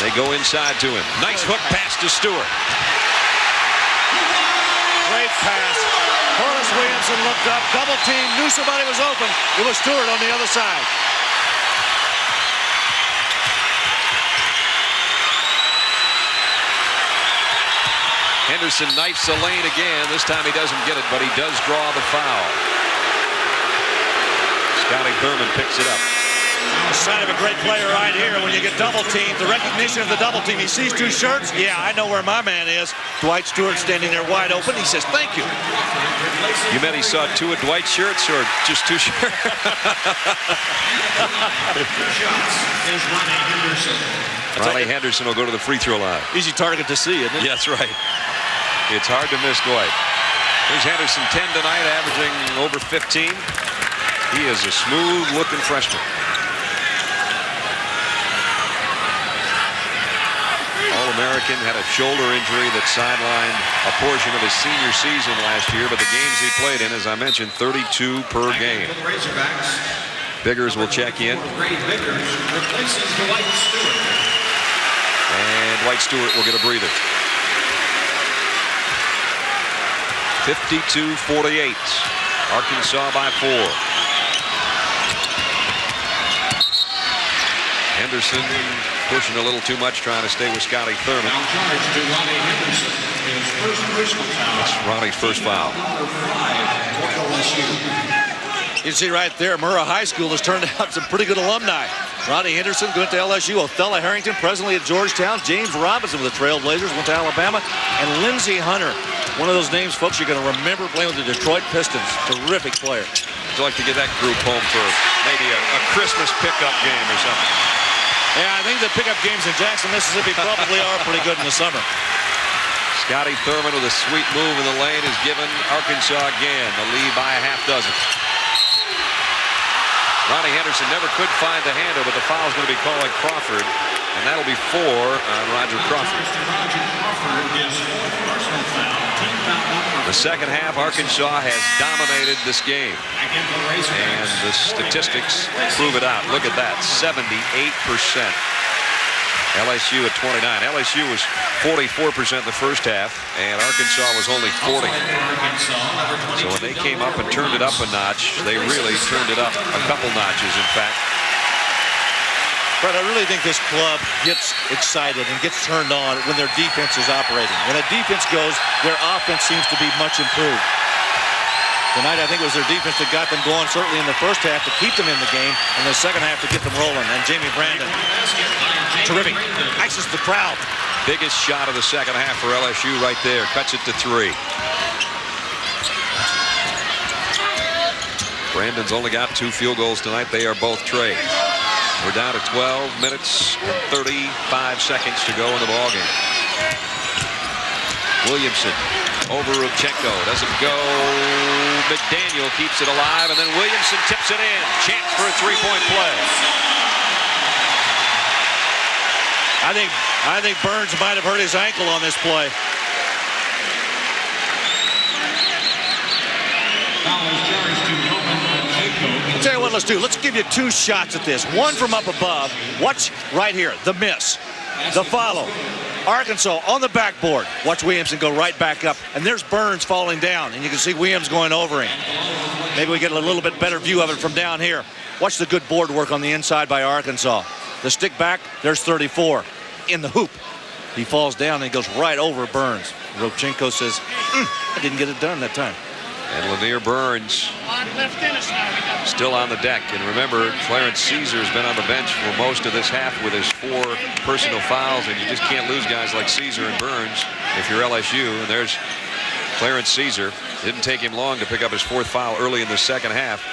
They go inside to him. Nice hook pass to Stewart. Great pass. Corliss Williamson looked up, double team, knew somebody was open. It was Stewart on the other side. Henderson knifes the lane again. This time he doesn't get it, but he does draw the foul. Scotty Thurman picks it up. Sign of a great player right here. When you get double teamed, the recognition of the double team. He sees two shirts. Yeah, I know where my man is. Dwight Stewart standing there wide open. He says, thank you. You meant he saw two of Dwight's shirts or just two shirts? Ronnie Henderson will go to the free throw line. Easy target to see, isn't it? That's right. It's hard to miss Dwight. Here's Henderson, 10 tonight, averaging over 15. He is a smooth-looking freshman. All-American, had a shoulder injury that sidelined a portion of his senior season last year, but the games he played in, as I mentioned, 32 per game. Biggers will check in. And Dwight Stewart will get a breather. 52-48. Arkansas by 4. Henderson pushing a little too much, trying to stay with Scotty Thurman. It's Ronnie's first foul. You see right there, Murrah High School has turned out some pretty good alumni. Ronnie Henderson went to LSU. Othello Harrington, presently at Georgetown. James Robinson with the Trailblazers, went to Alabama. And Lindsey Hunter, one of those names, folks, you're going to remember playing with the Detroit Pistons. Terrific player. I'd like to get that group home for maybe a Christmas pickup game or something. Yeah, I think the pickup games in Jackson, Mississippi probably are pretty good in the summer. Scotty Thurman with a sweet move in the lane has given Arkansas again the lead by a half dozen. Ronnie Henderson never could find the handle, but the foul's going to be called on Crawford, and that'll be 4 on Roger Crawford. The second half, Arkansas has dominated this game, and the statistics prove it out. Look at that, 78%. LSU at 29. LSU was 44% the first half, and Arkansas was only 40. So when they came up and turned it up a notch, they really turned it up a couple notches, in fact. But I really think this club gets excited and gets turned on when their defense is operating. When the defense goes, their offense seems to be much improved. Tonight, I think it was their defense that got them going, certainly in the first half, to keep them in the game, and the second half to get them rolling. And Jamie Brandon, terrific, ices the crowd. Biggest shot of the second half for LSU right there. Cuts it to 3. Brandon's only got 2 field goals tonight. They are both trade. We're down to 12 minutes and 35 seconds to go in the ballgame. Williamson over Rubchenko. Doesn't go. McDaniel keeps it alive, and then Williamson tips it in. Chance for a 3-point play. I think Burns might have hurt his ankle on this play. I'll tell you what, let's do. Let's give you 2 shots at this. One from up above. Watch right here. The miss. The follow. Arkansas on the backboard. Watch Williamson go right back up. And there's Burns falling down. And you can see Williams going over him. Maybe we get a little bit better view of it from down here. Watch the good board work on the inside by Arkansas. The stick back, there's 34. In the hoop. He falls down and he goes right over Burns. Rubchenko says, I didn't get it done that time. And Lanier Burns still on the deck. And remember, Clarence Caesar has been on the bench for most of this half with his 4 personal fouls, and you just can't lose guys like Caesar and Burns if you're LSU. And there's Clarence Caesar. Didn't take him long to pick up his 4th foul early in the second half.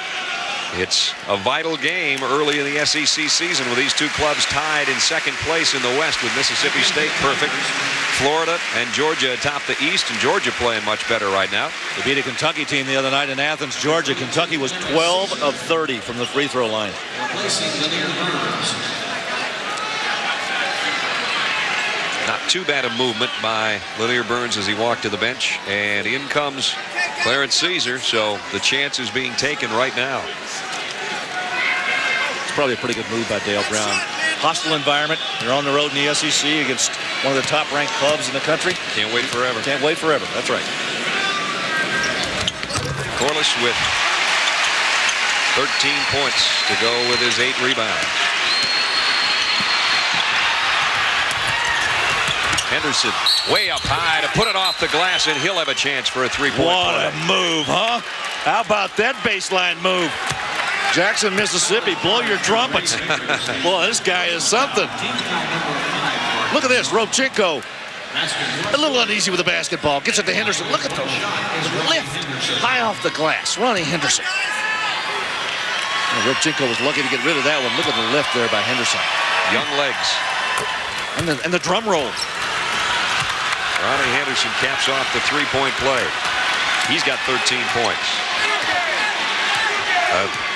It's a vital game early in the SEC season with these 2 clubs tied in second place in the West with Mississippi State perfect. Florida and Georgia atop the East, and Georgia playing much better right now. They beat a Kentucky team the other night in Athens, Georgia. Kentucky was 12 of 30 from the free throw line. Not too bad a movement by Lanier Burns as he walked to the bench, and in comes Clarence Caesar, so the chance is being taken right now. It's probably a pretty good move by Dale Brown. Hostile environment. You're on the road in the SEC against one of the top-ranked clubs in the country. Can't wait forever. Can't wait forever. That's right. Corliss with 13 points to go with his 8 rebounds. Henderson way up high to put it off the glass, and he'll have a chance for a 3-point play. What a move, huh? How about that baseline move? Jackson, Mississippi, blow your trumpets. Boy, this guy is something. Look at this, Robchenko. A little uneasy with the basketball. Gets it to Henderson. Look at the lift. High off the glass. Ronnie Henderson. Robchenko was lucky to get rid of that one. Look at the lift there by Henderson. Young legs. And the drum roll. Ronnie Henderson caps off the three-point play. He's got 13 points.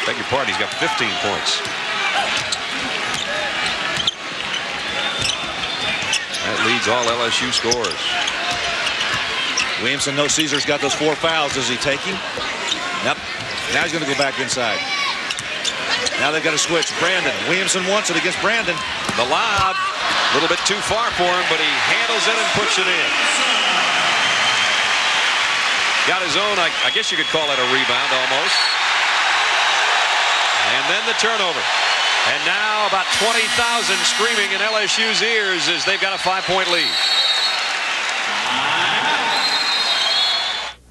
Beg your pardon, he's got 15 points. That leads all LSU scores. Williamson, no Caesar's got those 4 fouls. Does he take him? Yep. Now he's going to go back inside. Now they've got to switch. Brandon. Williamson wants it against Brandon. The lob, a little bit too far for him, but he handles it and puts it in. Got his own, I guess you could call that a rebound almost. And then the turnover. And now about 20,000 screaming in LSU's ears as they've got a 5-point lead.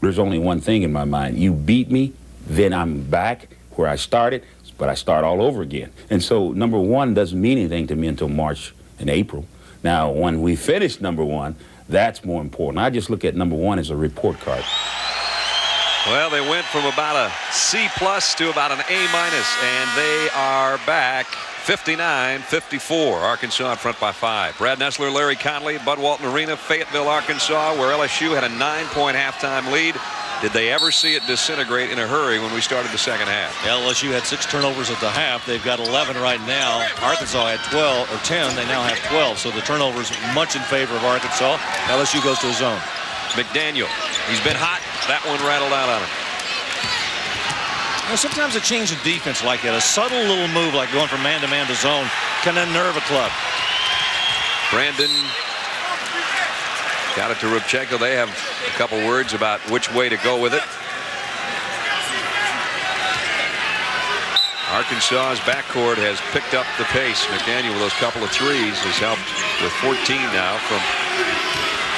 There's only one thing in my mind. You beat me, then I'm back where I started, but I start all over again. And so number one doesn't mean anything to me until March and April. Now, when we finish number one, that's more important. I just look at number one as a report card. Well, they went from about a C+ to about an A-, and they are back 59-54. Arkansas in front by 5. Brad Nessler, Larry Conley, Bud Walton Arena, Fayetteville, Arkansas, where LSU had a 9-point halftime lead. Did they ever see it disintegrate in a hurry when we started the second half? LSU had 6 turnovers at the half. They've got 11 right now. Arkansas had 12 or 10. They now have 12. So the turnovers much in favor of Arkansas. LSU goes to a zone. McDaniel, he's been hot. That one rattled out on him. Now, sometimes a change of defense like that, a subtle little move like going from man-to-man to zone, can unnerve a club. Brandon got it to Robchenko. They have a couple words about which way to go with it. Arkansas's backcourt has picked up the pace. McDaniel with those couple of threes has helped with 14 now from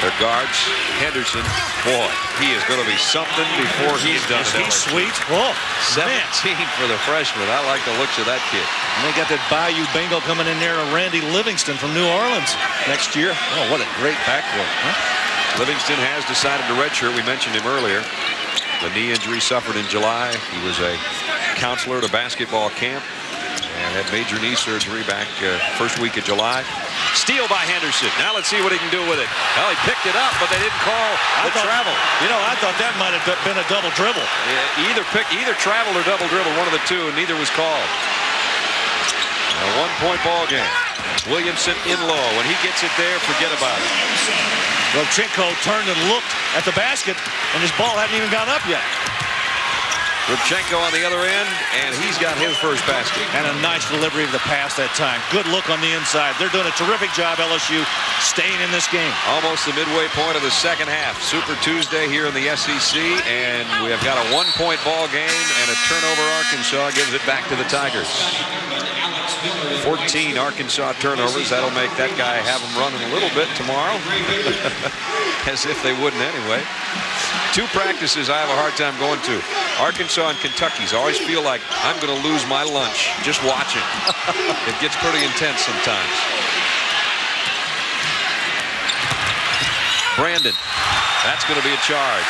their guards. Henderson, boy, he is going to be something before he's done. Is he sweet? Oh, 17 man. for the freshman. I like the looks of that kid. And they got that Bayou Bengal coming in there, Randy Livingston from New Orleans next year. Oh, what a great backcourt. Huh? Livingston has decided to redshirt. We mentioned him earlier. The knee injury suffered in July. He was a counselor at a basketball camp and had major knee surgery back first week of July. Steal by Henderson. Now let's see what he can do with it. Well, he picked it up, but they didn't call the travel. You know, I thought that might have been a double dribble. Either travel or double dribble, one of the two, and neither was called. A 1-point ball game. Williamson in low. When he gets it there, forget about it. Robchenko turned and looked at the basket, and his ball hadn't even gone up yet. Robchenko on the other end, and he's got his first basket. And a nice delivery of the pass that time. Good look on the inside. They're doing a terrific job, LSU, staying in this game. Almost the midway point of the second half. Super Tuesday here in the SEC, and we have got a 1-point ball game, and a turnover. Arkansas gives it back to the Tigers. 14 Arkansas turnovers. That'll make that guy have them running a little bit tomorrow. As if they wouldn't anyway. 2 practices I have a hard time going to. Arkansas and Kentucky's. I always feel like I'm going to lose my lunch just watching. It gets pretty intense sometimes. Brandon. That's going to be a charge.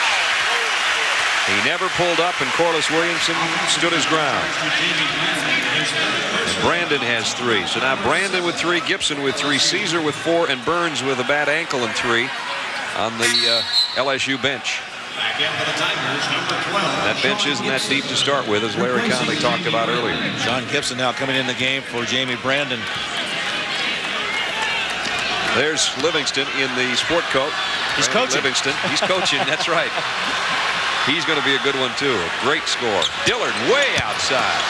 He never pulled up, and Corliss Williamson stood his ground. And Brandon has 3. So now Brandon with 3, Gibson with 3, Caesar with 4, and Burns with a bad ankle and 3 on the LSU bench. That bench isn't that deep to start with, as Larry Conley talked about earlier. John Gibson now coming in the game for Jamie Brandon. There's Livingston in the sport coat. He's coaching. Livingston. He's coaching. That's right. He's going to be a good one, too. A great score. Dillard way outside.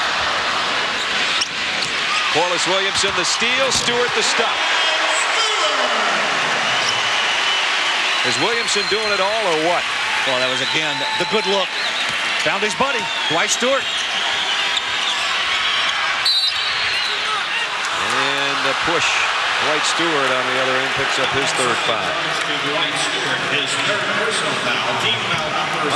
Corliss Williamson, the steal. Stewart, the stop. Is Williamson doing it all or what? Well, that was, again, the good look. Found his buddy, Dwight Stewart. And the push. Dwight Stewart on the other end picks up his 3rd foul.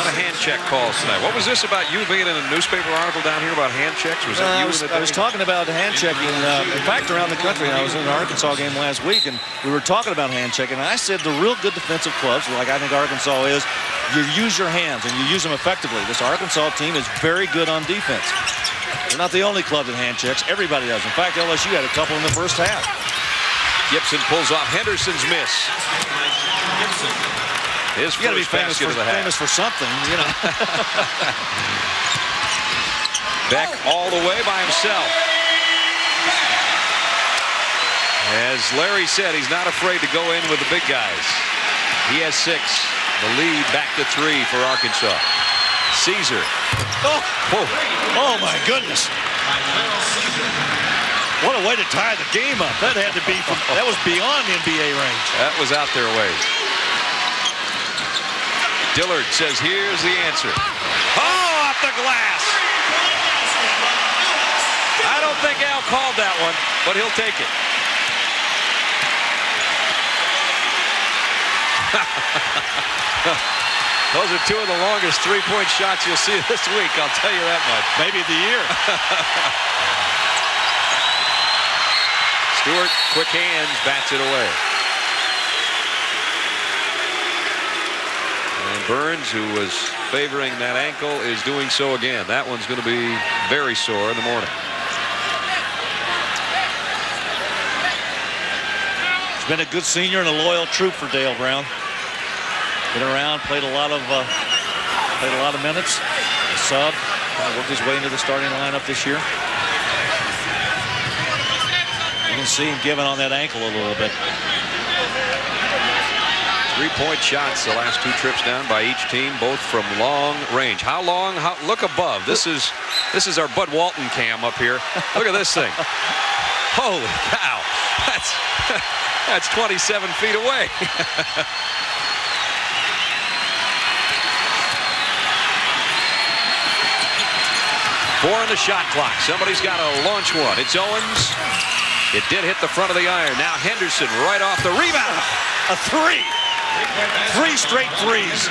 On a hand check calls tonight. What was this about you being in a newspaper article down here about hand checks? Was that you? I was talking about hand checking. In fact, around the country, I was in an Arkansas game last week, and we were talking about hand checking. And I said the real good defensive clubs, like I think Arkansas is, you use your hands and you use them effectively. This Arkansas team is very good on defense. They're not the only club that hand checks. Everybody does. In fact, LSU had a couple in the first half. Gibson pulls off Henderson's miss. His you got to be famous for something, you know. Beck all the way by himself. As Larry said, he's not afraid to go in with the big guys. He has 6. The lead back to 3 for Arkansas. Caesar. Oh my goodness. What a way to tie the game up. That had to be that was beyond NBA range. That was out their way. Dillard says, here's the answer. Oh, off the glass. I don't think Al called that one, but he'll take it. Those are 2 of the longest three-point shots you'll see this week, I'll tell you that much. Maybe the year. Stewart, quick hands, bats it away. And Burns, who was favoring that ankle, is doing so again. That one's going to be very sore in the morning. He's been a good senior and a loyal troop for Dale Brown. Been around, played a lot of minutes. A sub, worked his way into the starting lineup this year. You can see him giving on that ankle a little bit. 3-point shots the last 2 trips down by each team, both from long range. How long? Look above. This is our Bud Walton cam up here. Look at this thing. Holy cow! That's 27 feet away. Four on the shot clock. Somebody's got to launch one. It's Owens. It did hit the front of the iron. Now Henderson right off the rebound. A 3. 3 straight threes.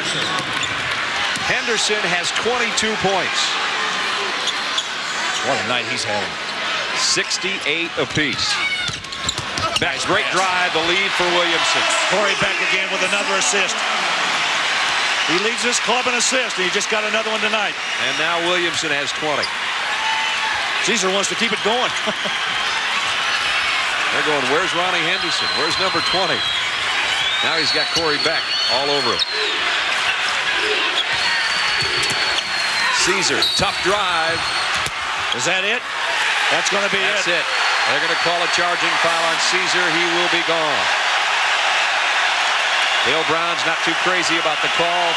Henderson has 22 points. What a night he's having. 68 apiece. Beck's great drive, the lead for Williamson. Corey Beck again with another assist. He leads this club in assists, and he just got another one tonight. And now Williamson has 20. Caesar wants to keep it going. They're going, where's Ronnie Henderson? Where's number 20? Now he's got Corey Beck all over him. Caesar, tough drive. Is that it? That's going to be it. That's it. They're going to call a charging foul on Caesar. He will be gone. Dale Brown's not too crazy about the call.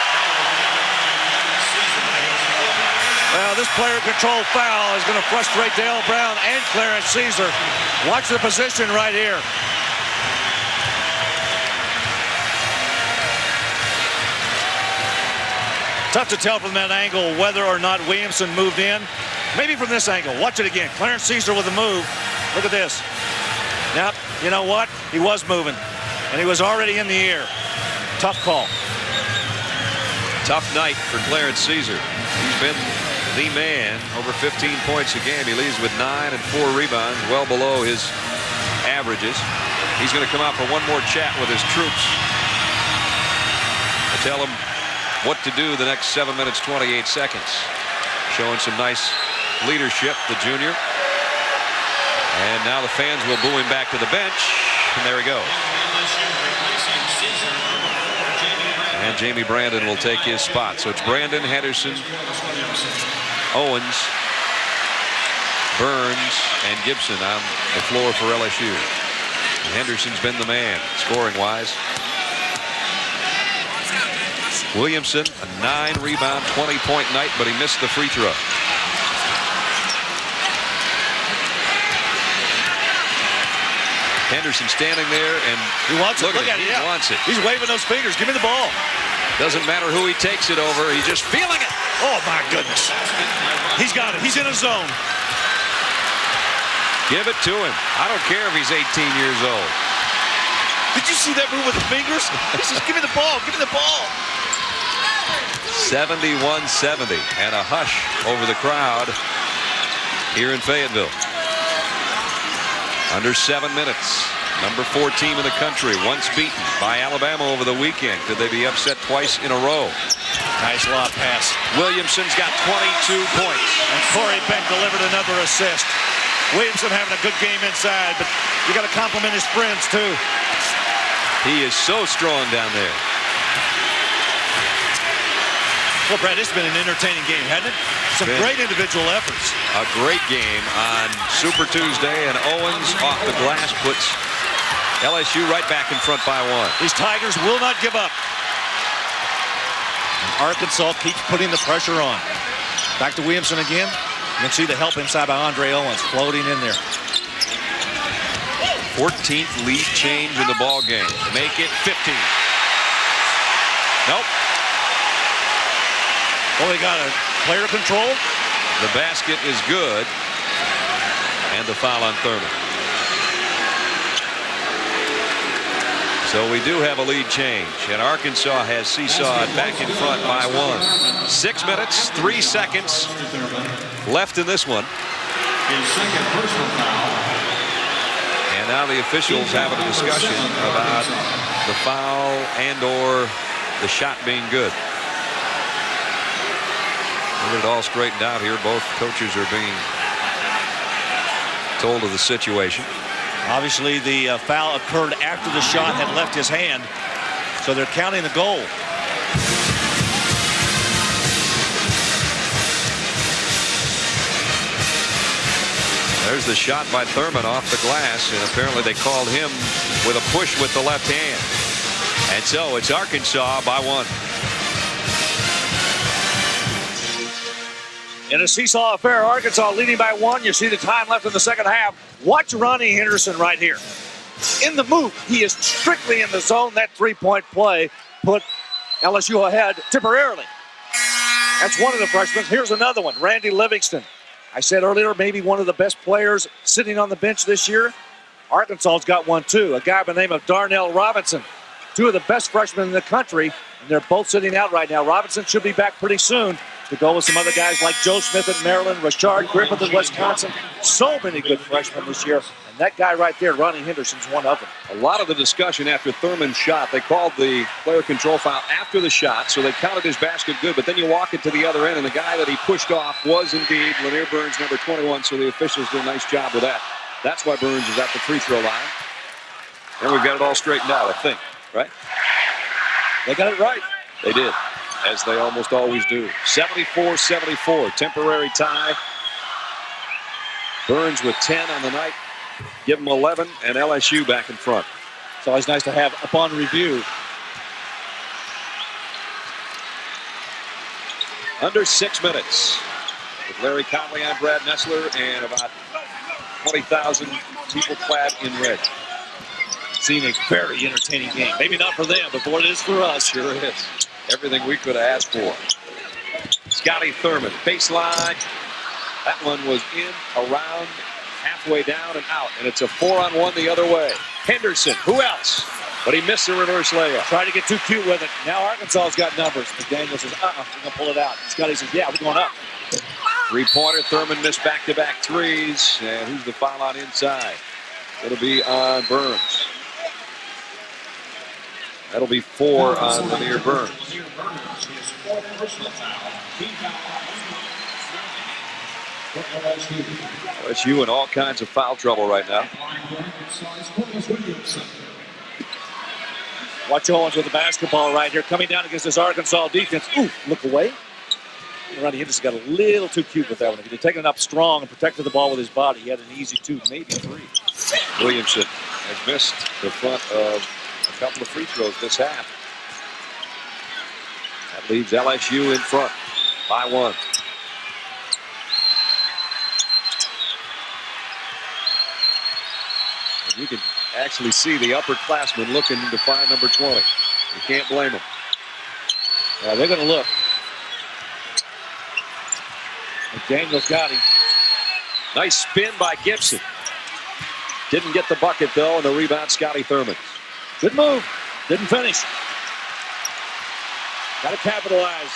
Well, this player control foul is going to frustrate Dale Brown and Clarence Caesar. Watch the position right here. Tough to tell from that angle whether or not Williamson moved in. Maybe from this angle. Watch it again. Clarence Caesar with the move. Look at this. Now, you know what? He was moving, and he was already in the air. Tough call. Tough night for Clarence Caesar. He's been the man, over 15 points a game. He leads with 9 and 4 rebounds, well below his averages. He's going to come out for one more chat with his troops. I tell him what to do the next 7 minutes, 28 seconds. Showing some nice leadership, the junior. And now the fans will boo him back to the bench. And there he goes. And Jamie Brandon will take his spot. So it's Brandon, Henderson, Owens, Burns, and Gibson on the floor for LSU. And Henderson's been the man, scoring-wise. Williamson, a 9-rebound, 20-point night, but he missed the free throw. Henderson standing there, and he wants it. Look at it. He wants it. He's waving those fingers. Give me the ball. Doesn't matter who he takes it over. He's just feeling it. Oh, my goodness. He's got it. He's in a zone. Give it to him. I don't care if he's 18 years old. Did you see that move with the fingers? He says, give me the ball. Give me the ball. 71-70, and a hush over the crowd here in Fayetteville. Under 7 minutes. Number 4 team in the country, once beaten by Alabama over the weekend. Could they be upset twice in a row? Nice lob pass. Williamson's got 22 points. And Corey Beck delivered another assist. Williamson having a good game inside, but you got to compliment his friends too. He is so strong down there. Well, Brad, this has been an entertaining game, hasn't it? Some great individual efforts. A great game on Super Tuesday, and Owens off the glass puts LSU right back in front by 1. These Tigers will not give up. And Arkansas keeps putting the pressure on. Back to Williamson again. You can see the help inside by Andre Owens floating in there. 14th lead change in the ball game. Make it 15. Nope. Well, they got a player control. The basket is good. And the foul on Thurman. So we do have a lead change. And Arkansas has seesawed back in front by 1. 6 minutes, 3 seconds left in this one. His second personal foul. And now the officials having a discussion about the foul and/or the shot being good. We'll get it all straightened out here. Both coaches are being told of the situation. Obviously, the foul occurred after the shot had left his hand, so they're counting the goal. There's the shot by Thurman off the glass, and apparently they called him with a push with the left hand. And so it's Arkansas by 1. In a seesaw affair, Arkansas leading by 1. You see the time left in the second half. Watch Ronnie Henderson right here. In the move, he is strictly in the zone. That three-point play put LSU ahead temporarily. That's one of the freshmen. Here's another one, Randy Livingston. I said earlier, maybe one of the best players sitting on the bench this year. Arkansas's got one too, a guy by the name of Darnell Robinson. 2 of the best freshmen in the country, and they're both sitting out right now. Robinson should be back pretty soon to go with some other guys like Joe Smith at Maryland, Rashard Griffith at Wisconsin. So many good freshmen this year. And that guy right there, Ronnie Henderson's one of them. A lot of the discussion after Thurman's shot, they called the player control foul after the shot, so they counted his basket good, but then you walk it to the other end, and the guy that he pushed off was indeed Lanier Burns, number 21, so the officials did a nice job with that. That's why Burns is at the free throw line. And we've got it all straightened out, I think, right? They got it right. They did, as they almost always do. 74-74, temporary tie. Burns with 10 on the night. Give them 11, and LSU back in front. It's always nice to have upon review. Under 6 minutes. With Larry Conley, I'm Brad Nessler, and about 20,000 people clad in red. Seen a very entertaining game. Maybe not for them, but boy, it is for us. Sure is. Everything we could have asked for. Scotty Thurman, baseline. That one was in, around, halfway down and out, and it's a 4-on-1 the other way. Henderson, who else? But he missed the reverse layup. Tried to get too cute with it. Now Arkansas's got numbers. McDaniel says, we're going to pull it out. Scotty says, yeah, we're going up. Three-pointer, Thurman missed back-to-back threes, and who's the foul on inside? It'll be on Burns. That'll be 4 on Lanier Burns. LSU in all kinds of foul trouble right now. Watch Owens with the basketball right here, coming down against this Arkansas defense. Ooh, look away. Ronnie Henderson got a little too cute with that one. If he'd taken it up strong and protected the ball with his body, he had an easy 2, maybe 3. Williamson has missed the front of a couple of free throws this half. That leaves LSU in front by 1. And you can actually see the upperclassmen looking to find number 20. You can't blame them. Yeah, they're going to look. McDaniel's got him. Nice spin by Gibson. Didn't get the bucket, though, and the rebound, Scotty Thurman. Good move. Didn't finish. Got to capitalize.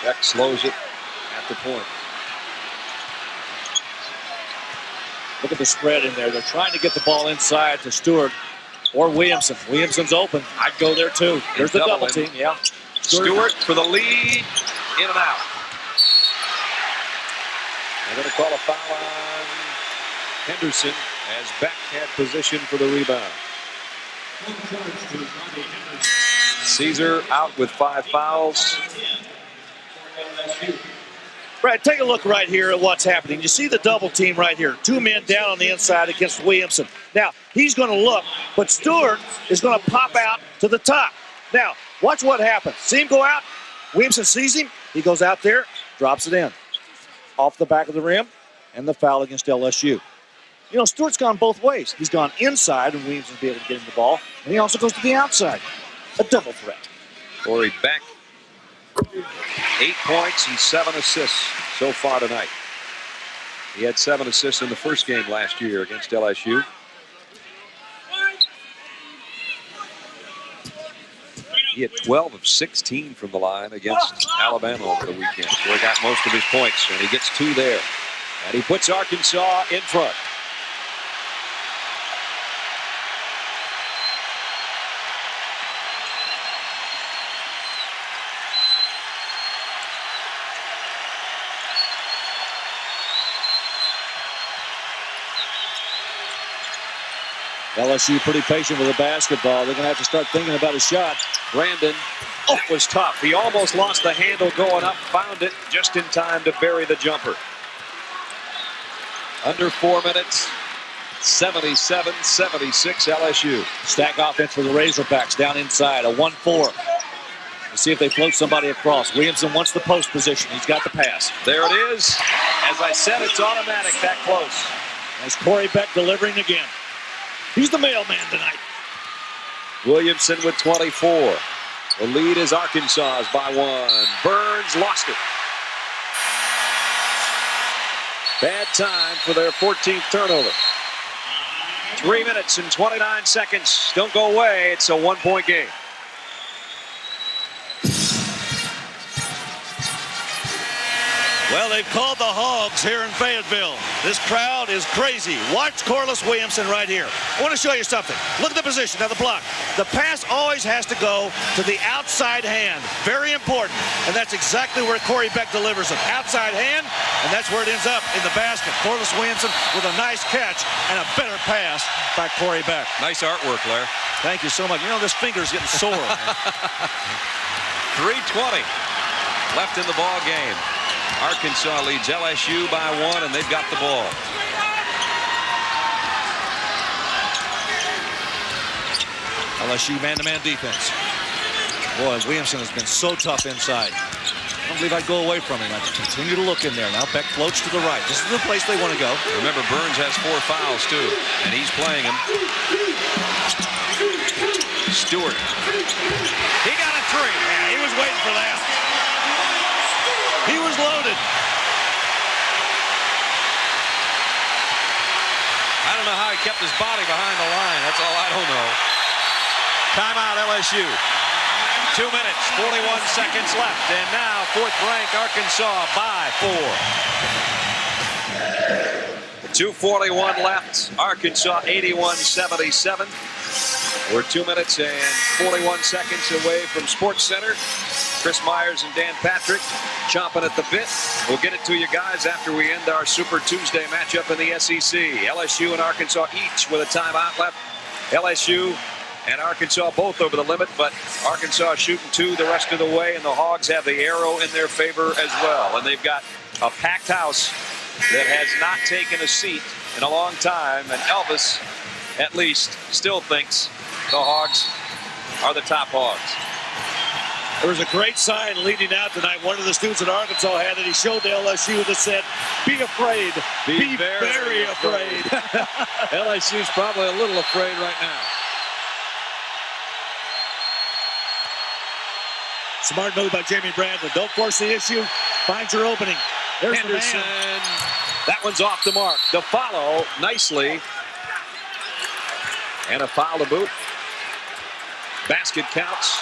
Beck slows it at the point. Look at the spread in there. They're trying to get the ball inside to Stewart or Williamson. Williamson's open. I'd go there too. There's the double team. Yeah. Stewart for the lead. In and out. They're going to call a foul on Henderson as Beck had position for the rebound. Caesar out with 5 fouls. Brad, take a look right here at what's happening. You see the double team right here. 2 men down on the inside against Williamson. Now, he's going to look, but Stewart is going to pop out to the top. Now, watch what happens. See him go out. Williamson sees him. He goes out there, drops it in. Off the back of the rim, and the foul against LSU. You know, Stewart's gone both ways. He's gone inside, and Williamson's be able to get him the ball, and he also goes to the outside. A double threat. Corey Beck, 8 points and 7 assists so far tonight. He had 7 assists in the first game last year against LSU. He had 12 of 16 from the line against Alabama over the weekend, where he got most of his points, and he gets 2 there. And he puts Arkansas in front. LSU pretty patient with the basketball. They're going to have to start thinking about a shot. Brandon was tough. He almost lost the handle going up, found it just in time to bury the jumper. Under 4 minutes, 77-76 LSU. Stack offense for the Razorbacks down inside, a 1-4. Let's see if they float somebody across. Williamson wants the post position. He's got the pass. There it is. As I said, it's automatic that close. As Corey Beck delivering again. He's the mailman tonight. Williamson with 24. The lead is Arkansas's by 1. Burns lost it. Bad time for their 14th turnover. 3 minutes and 29 seconds. Don't go away. It's a 1-point game. Well, they've called the Hogs here in Fayetteville. This crowd is crazy. Watch Corliss Williamson right here. I want to show you something. Look at the position. Now the block. The pass always has to go to the outside hand. Very important. And that's exactly where Corey Beck delivers it. Outside hand, and that's where it ends up in the basket. Corliss Williamson with a nice catch and a better pass by Corey Beck. Nice artwork, Blair. Thank you so much. You know, this finger's getting sore. 3:20 left in the ball game. Arkansas leads LSU by 1, and they've got the ball. LSU man-to-man defense. Boy, Williamson has been so tough inside. I don't believe I'd go away from him. I'd continue to look in there. Now Beck floats to the right. This is the place they want to go. Remember, Burns has 4 fouls, too, and he's playing them. Stewart. He got a 3. Yeah, he was waiting for that. He was loaded. I don't know how he kept his body behind the line. That's all I don't know. Timeout LSU. 2 minutes, 41 seconds left. And now, 4th-ranked Arkansas by 4. 2:41 left. Arkansas 81-77. We're 2 minutes and 41 seconds away from Sports Center. Chris Myers and Dan Patrick chomping at the bit. We'll get it to you guys after we end our Super Tuesday matchup in the SEC. LSU and Arkansas each with a timeout left. LSU and Arkansas both over the limit, but Arkansas shooting 2 the rest of the way, and the Hogs have the arrow in their favor as well. And they've got a packed house that has not taken a seat in a long time, and Elvis, at least, still thinks the Hogs are the top Hogs. There was a great sign leading out tonight. One of the students at Arkansas had it. He showed to LSU that said, "Be afraid. Be very afraid." LSU's probably a little afraid right now. Smart move by Jamie Bradley. Don't force the issue. Find your opening. There's Henderson. The man. That one's off the mark. The follow nicely. And a foul to boot. Basket counts.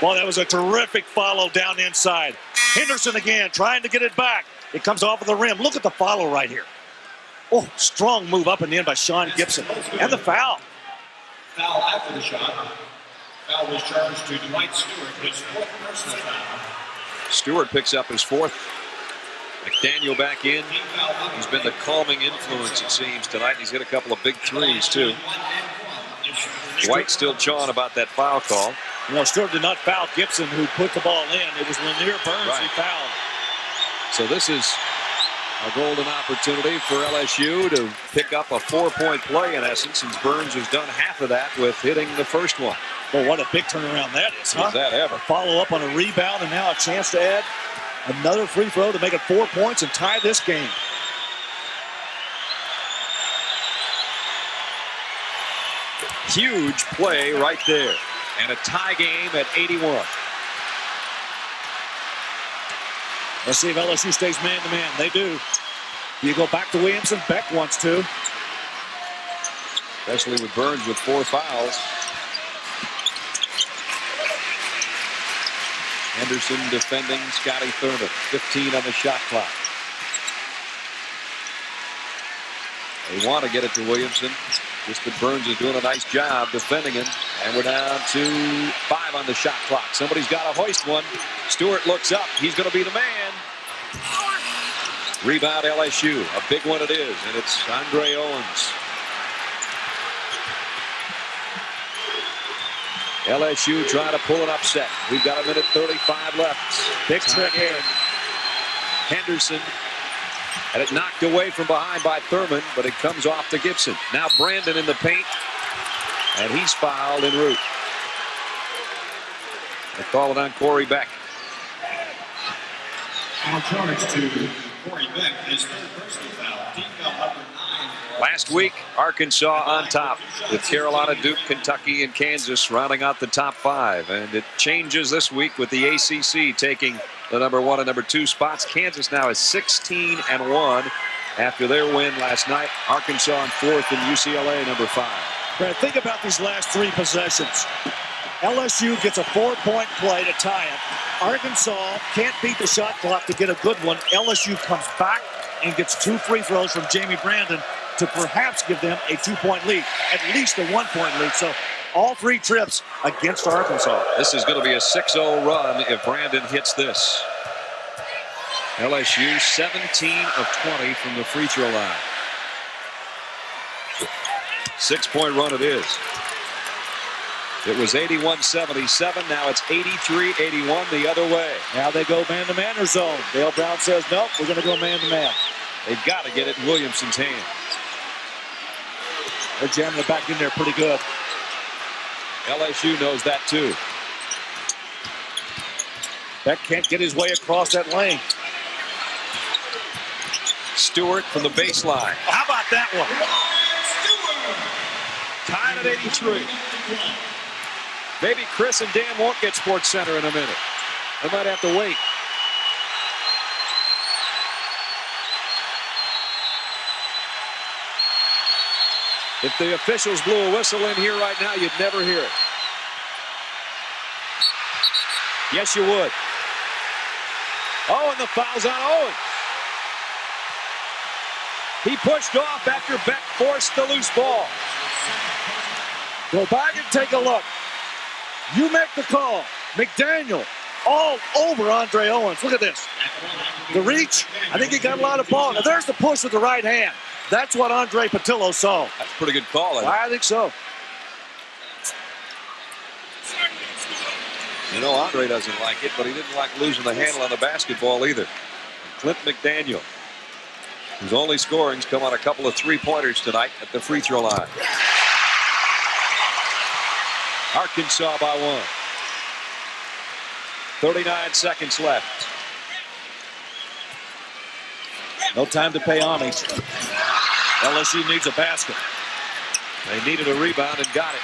Well, that was a terrific follow down inside. Henderson again trying to get it back. It comes off of the rim. Look at the follow right here. Oh, strong move up and in by Sean Gibson. And the foul. Foul after the shot. Foul was charged to Dwight Stewart, his 4th personal foul. Stewart picks up his 4th. McDaniel back in. He's been the calming influence, it seems, tonight. He's hit a couple of big threes, too. Dwight still chawing about that foul call. You know, Stewart did not foul Gibson, who put the ball in. It was Lanier Burns who fouled. So this is a golden opportunity for LSU to pick up a 4-point play, in essence, since Burns has done half of that with hitting the first one. Well, what a big turnaround that is, huh? Is that ever? Follow up on a rebound, and now a chance to add another free throw to make it 4 points and tie this game. Huge play right there. And a tie game at 81. Let's see if LSU stays man-to-man. They do. You go back to Williamson. Beck wants to. Especially with Burns with 4 fouls. Henderson defending Scotty Thurman. 15 on the shot clock. They want to get it to Williamson. Just that Burns is doing a nice job defending him. And we're down to 5 on the shot clock. Somebody's got to hoist one. Stewart looks up. He's going to be the man. Rebound LSU. A big one it is. And it's Andre Owens. LSU trying to pull an upset. We've got 1:35 left. Big trick here. Henderson had it knocked away from behind by Thurman, but it comes off to Gibson. Now Brandon in the paint, and he's fouled en route. They call it on Corey Beck. Foul charge to Corey Beck, his 3rd personal foul. Team foul number 9. Last week, Arkansas on top with Carolina, Duke, Kentucky, and Kansas rounding out the top 5. And it changes this week with the ACC taking the number 1 and number 2 spots. Kansas now is 16-1 after their win last night. Arkansas in 4th and UCLA number 5. Brad, think about these last 3 possessions. LSU gets a 4-point play to tie it. Arkansas can't beat the shot clock to get a good one. LSU comes back and gets 2 free throws from Jamie Brandon to perhaps give them a 2-point lead, at least a 1-point lead. So all 3 trips against Arkansas. This is going to be a 6-0 run if Brandon hits this. LSU 17 of 20 from the free throw line. 6-point run it is. It was 81-77. Now it's 83-81 the other way. Now they go man-to-man or zone. Dale Brown says, nope, we're going to go man-to-man. They've got to get it in Williamson's hands. They're jamming it back in there pretty good. LSU knows that too. Beck can't get his way across that lane. Stewart from the baseline. How about that one? Tied at 83. Maybe Chris and Dan won't get Sports Center in a minute. They might have to wait. If the officials blew a whistle in here right now, you'd never hear it. Yes, you would. Oh, and the foul's on Owens. He pushed off after Beck forced the loose ball. Go back and take a look. You make the call. McDaniel all over Andre Owens. Look at this. The reach, I think he got a lot of ball. Now there's the push with the right hand. That's what Andre Patillo saw. That's a pretty good call. I think so. You know, Andre doesn't like it, but he didn't like losing the handle on the basketball either. Clint McDaniel, whose only scoring's come on a couple of 3-pointers tonight at the free throw line. Arkansas by 1. 39 seconds left. No time to pay homage. LSU needs a basket. They needed a rebound and got it.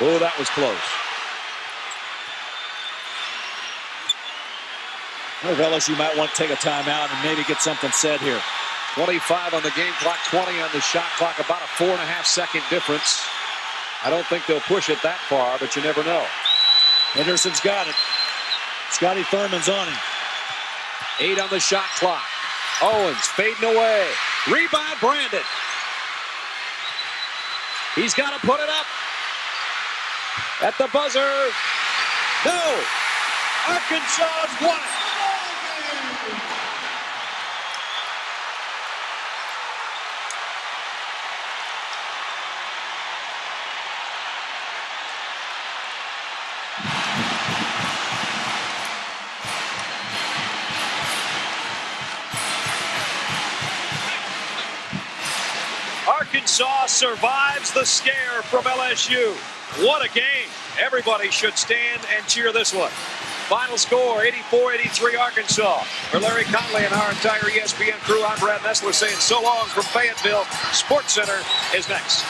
Oh, that was close. Well, LSU might want to take a timeout and maybe get something said here. 25 on the game clock, 20 on the shot clock, about a 4.5-second difference. I don't think they'll push it that far, but you never know. Henderson's got it. Scotty Thurman's on him. 8 on the shot clock. Owens fading away. Rebound, Brandon. He's got to put it up. At the buzzer. No. Arkansas's won it. Arkansas survives the scare from LSU. What a game. Everybody should stand and cheer this one. Final score, 84-83 Arkansas. For Larry Conley and our entire ESPN crew, I'm Brad Nessler saying so long from Fayetteville. Sports Center is next.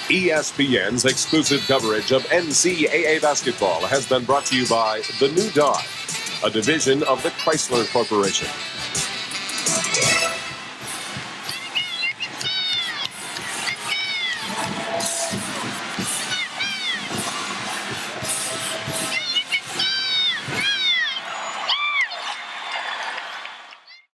ESPN's exclusive coverage of NCAA basketball has been brought to you by The New Dodge, a division of the Chrysler Corporation.